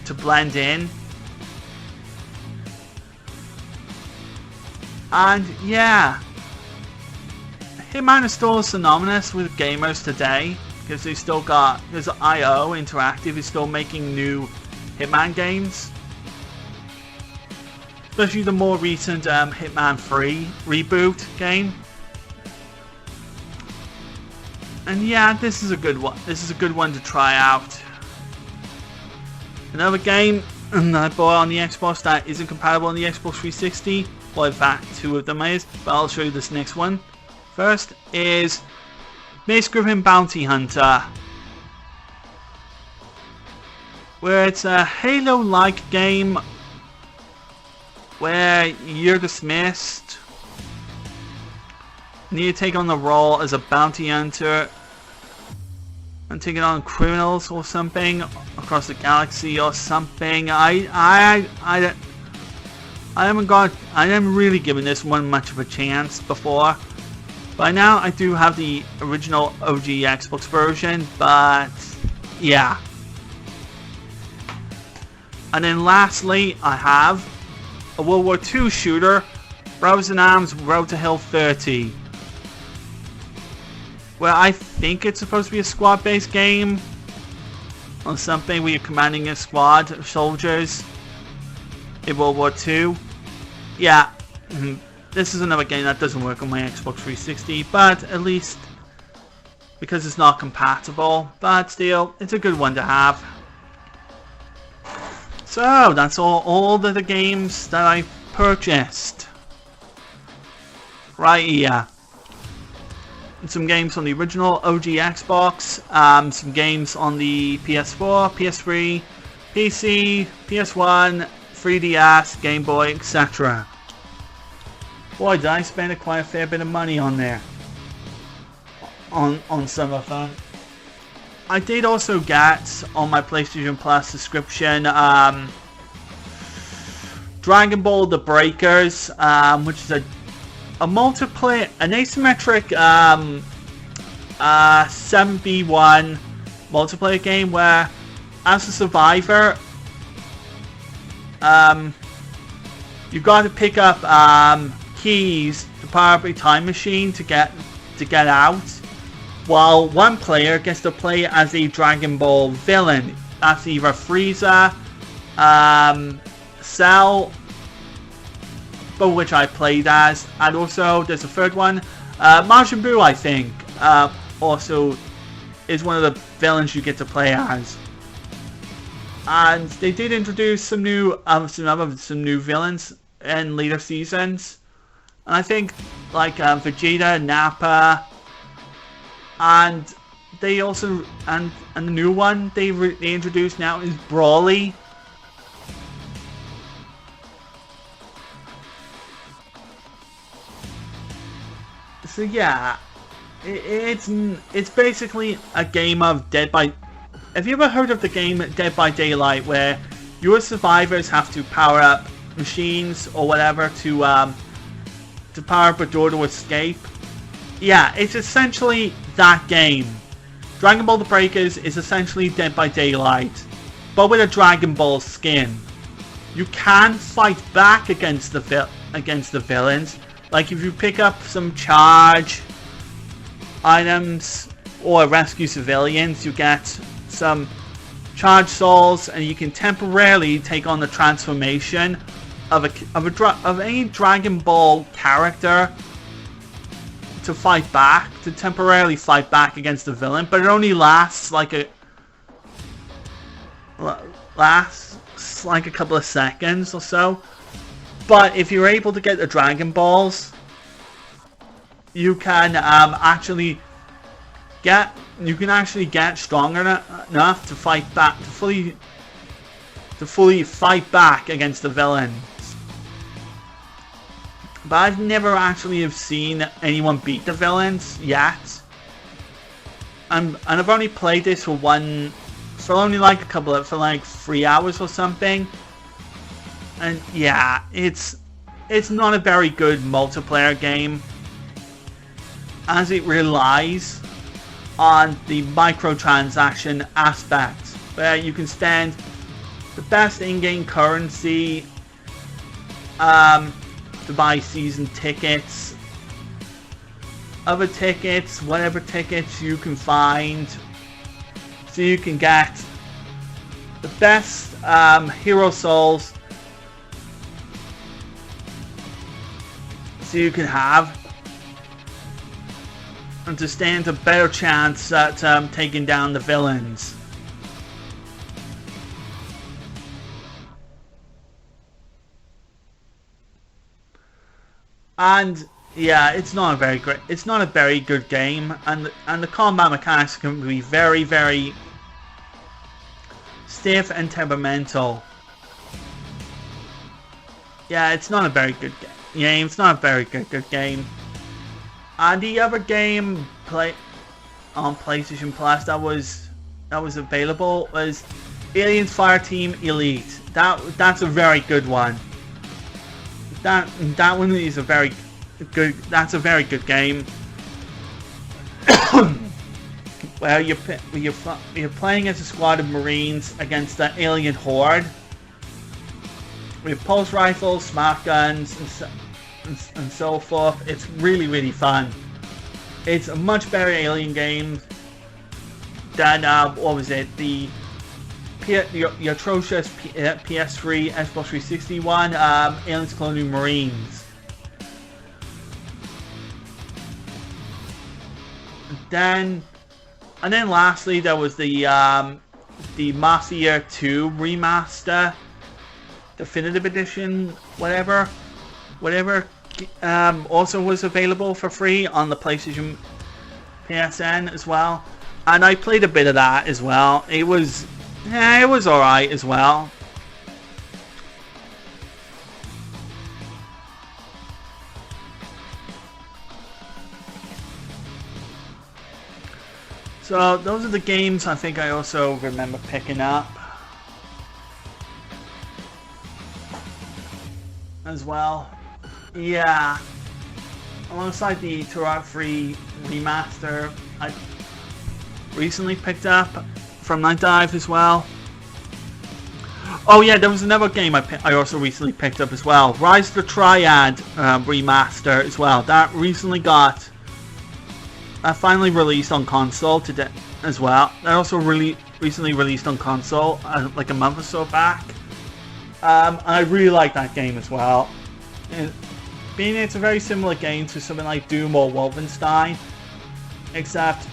to blend in. And yeah, Hitman is still synonymous with gamers today because because IO Interactive is still making new Hitman games, especially the more recent Hitman 3 reboot game. And yeah, this is a good one. This is a good one to try out. Another game that I bought on the Xbox that isn't compatible on the Xbox 360. Well, in fact, two of them is, but I'll show you this next one. First is Mace Griffin Bounty Hunter, where it's a Halo-like game where you're dismissed. You need to take on the role as a bounty hunter and taking on criminals or something across the galaxy or something. I haven't really given this one much of a chance before. By now I do have the original OG Xbox version, but yeah. And then lastly, I have a World War II shooter, Brothers in Arms Road to Hill 30. Where I think it's supposed to be a squad-based game or something where you're commanding a squad of soldiers in World War II. Yeah, this is another game that doesn't work on my Xbox 360, but at least because it's not compatible, but still, it's a good one to have. So, that's all of the games that I purchased. Right here. And some games on the original OG Xbox, some games on the PS4, PS3, PC, PS1, 3DS, Game Boy, etc. Boy, did I spend quite a fair bit of money on there. On some of them. I did also get on my PlayStation Plus subscription Dragon Ball The Breakers, which is a multiplayer, an asymmetric 7v1 multiplayer game where, as a survivor, you've got to pick up keys to power up a time machine to get out, while one player gets to play as a Dragon Ball villain. That's either Frieza, Cell, but which I played as, and also there's a third one, Majin Buu, I think, also is one of the villains you get to play as. And they did introduce some new villains in later seasons, and I think like Vegeta, Nappa, and they also and the new one they introduced now is Broly. So yeah, it's basically a game of Dead by. Have you ever heard of the game Dead by Daylight, where your survivors have to power up machines or whatever to power up a door to escape? Yeah, it's essentially that game. Dragon Ball The Breakers is essentially Dead by Daylight, but with a Dragon Ball skin. You can fight back against the villains. Like if you pick up some charge items or rescue civilians, you get some charge souls, and you can temporarily take on the transformation of any Dragon Ball character to temporarily fight back against the villain, but it only lasts like a couple of seconds or so. But if you're able to get the Dragon Balls, you can actually get stronger enough to fight back, to fully fight back against the villains. But I've never actually have seen anyone beat the villains yet. And I've only played this for only like 3 hours or something. And yeah, it's not a very good multiplayer game, as it relies on the microtransaction aspect, where you can spend the best in-game currency to buy season tickets, other tickets, whatever tickets you can find, so you can get the best hero souls so you can have, and to stand a better chance at taking down the villains. And yeah, it's not a very good game, and the combat mechanics can be very, very stiff and temperamental. Yeah, it's not a very good game. It's not a very good game. And the other game on PlayStation Plus that was available was Aliens Fireteam Elite. That's a very good one. That one is a very good. That's a very good game. Where you're playing as a squad of Marines against the alien horde with pulse rifles, smart guns, and so forth. It's really fun. It's a much better Alien game than what was it? The atrocious PS3, Xbox 360 one, Aliens Colonial Marines. And then lastly, there was the Master Year 2 remaster, definitive edition, whatever, also was available for free on the PlayStation PSN as well, and I played a bit of that as well. It was alright as well. So those are the games I think I also remember picking up as well. Yeah, alongside the Turok 3 remaster, I recently picked up from Night Dive as well. Oh yeah, there was another game I also recently picked up as well. Rise of the Triad remaster as well. That recently got finally released on console today as well. That also recently released on console like a month or so back. And I really like that game as well. It's a very similar game to something like Doom or Wolfenstein, except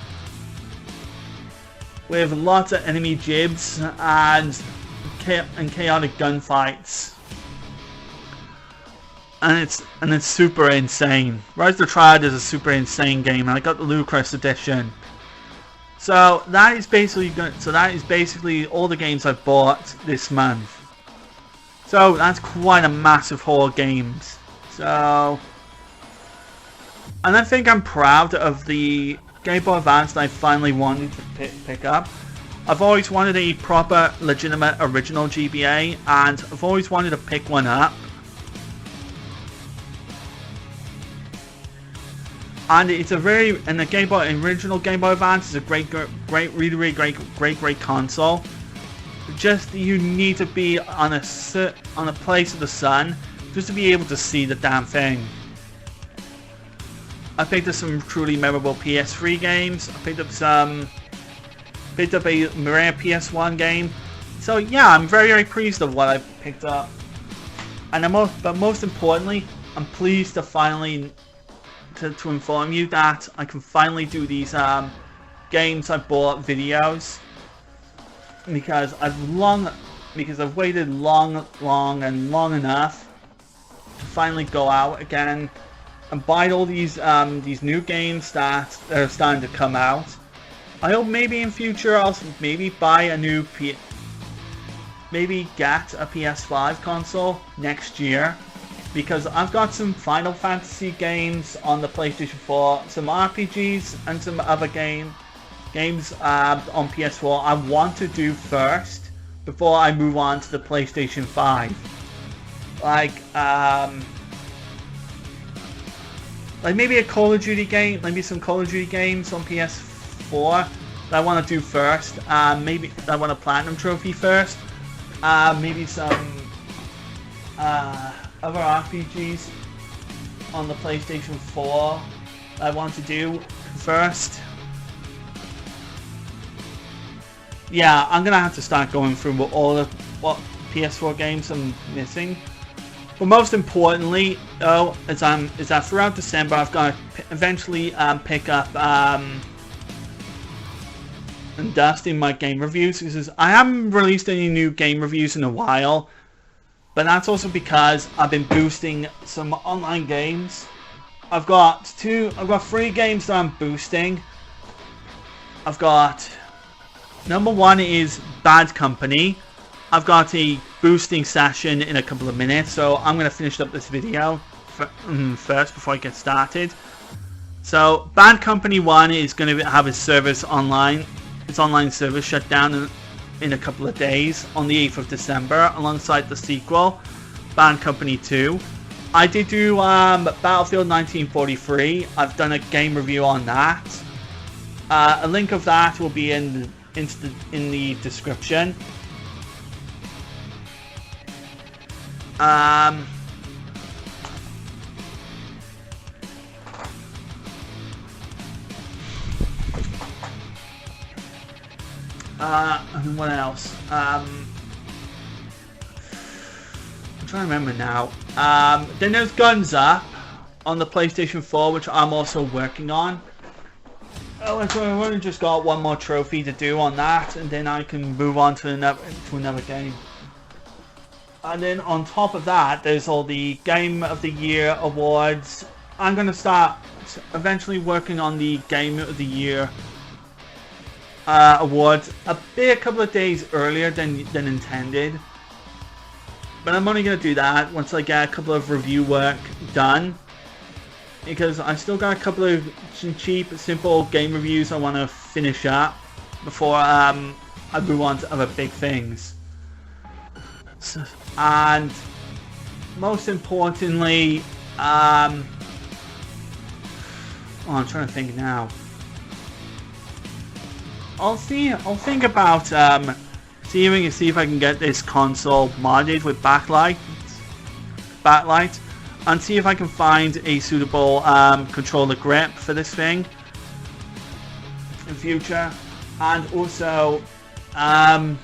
with lots of enemy jibs and chaotic gunfights, and it's super insane. Rise of the Triad is a super insane game, and I got the Ludicrous edition. So that is basically all the games I've bought this month. So that's quite a massive haul of games. So, and I think I'm proud of the Game Boy Advance that I finally wanted to pick up. I've always wanted a proper, legitimate, original GBA, and I've always wanted to pick one up. And it's the original Game Boy Advance is a really great console. Just you need to be on a place of the sun just to be able to see the damn thing. I picked up some truly memorable PS3 games. I picked up a rare PS1 game. So yeah, I'm very pleased of what I picked up. And most importantly, I'm pleased to finally to inform you that I can finally do these games I bought videos, because I've waited long enough to finally go out again and buy all these new games that are starting to come out. I hope maybe in future I'll maybe buy a new maybe get a PS5 console next year, because I've got some Final Fantasy games on the PlayStation 4, some RPGs and some other games on PS4 I want to do first before I move on to the PlayStation 5. Like maybe a Call of Duty game, maybe some Call of Duty games on PS4 that I want to do first. Maybe I want a Platinum Trophy first. Maybe some other RPGs on the PlayStation 4 that I want to do first. Yeah, I'm gonna have to start going through what PS4 games I'm missing. But most importantly, though, is that throughout December I've got to eventually pick up and dust in my game reviews, because I haven't released any new game reviews in a while. But that's also because I've been boosting some online games. I've got 3 games that I'm boosting. I've got number 1 is Bad Company. I've got a boosting session in a couple of minutes, so I'm going to finish up this video first before I get started. So Bad Company 1 is going to have its service online. Its online service shut down in a couple of days on the 8th of December alongside the sequel, Bad Company 2. I did do Battlefield 1943. I've done a game review on that. A link of that will be in the description. And what else? I'm trying to remember now. Then there's Guns Up on the PlayStation 4, which I'm also working on. Oh, so I've only just got one more trophy to do on that, and then I can move on to another game. And then on top of that, there's all the Game of the Year awards. I'm going to start eventually working on the Game of the Year awards a couple of days earlier than intended. But I'm only going to do that once I get a couple of review work done. Because I still got a couple of cheap, simple game reviews I want to finish up before I move on to other big things. So, and most importantly, I'm trying to think now. I'll think about see if I can get this console modded with backlight, and see if I can find a suitable controller grip for this thing in future. And also, as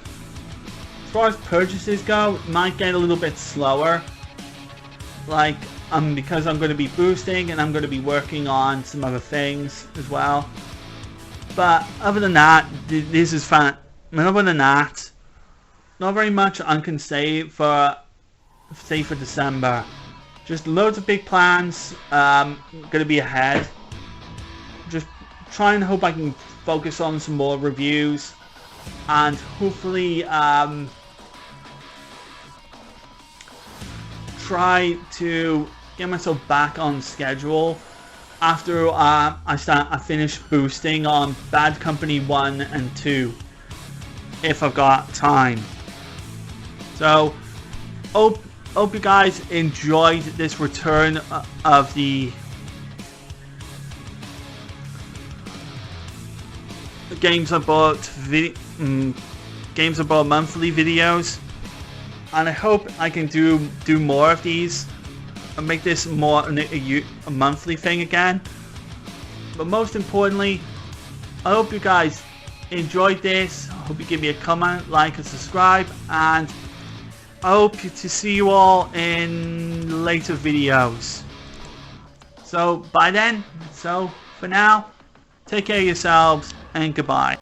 far as purchases go, it might get a little bit slower. Like, because I'm going to be boosting and I'm going to be working on some other things as well. But other than that, this is fun. Other than that, not very much I can say for December. Just loads of big plans. Going to be ahead. Just trying to hope I can focus on some more reviews, and hopefully try to get myself back on schedule after I finish boosting on Bad Company 1 and 2, if I've got time. So hope you guys enjoyed this return of the Games About monthly videos, and I hope I can do more of these and make this more a monthly thing again. But most importantly, I hope you guys enjoyed this. I hope you give me a comment, like, and subscribe, and I hope to see you all in later videos. So by then, for now, take care of yourselves and goodbye.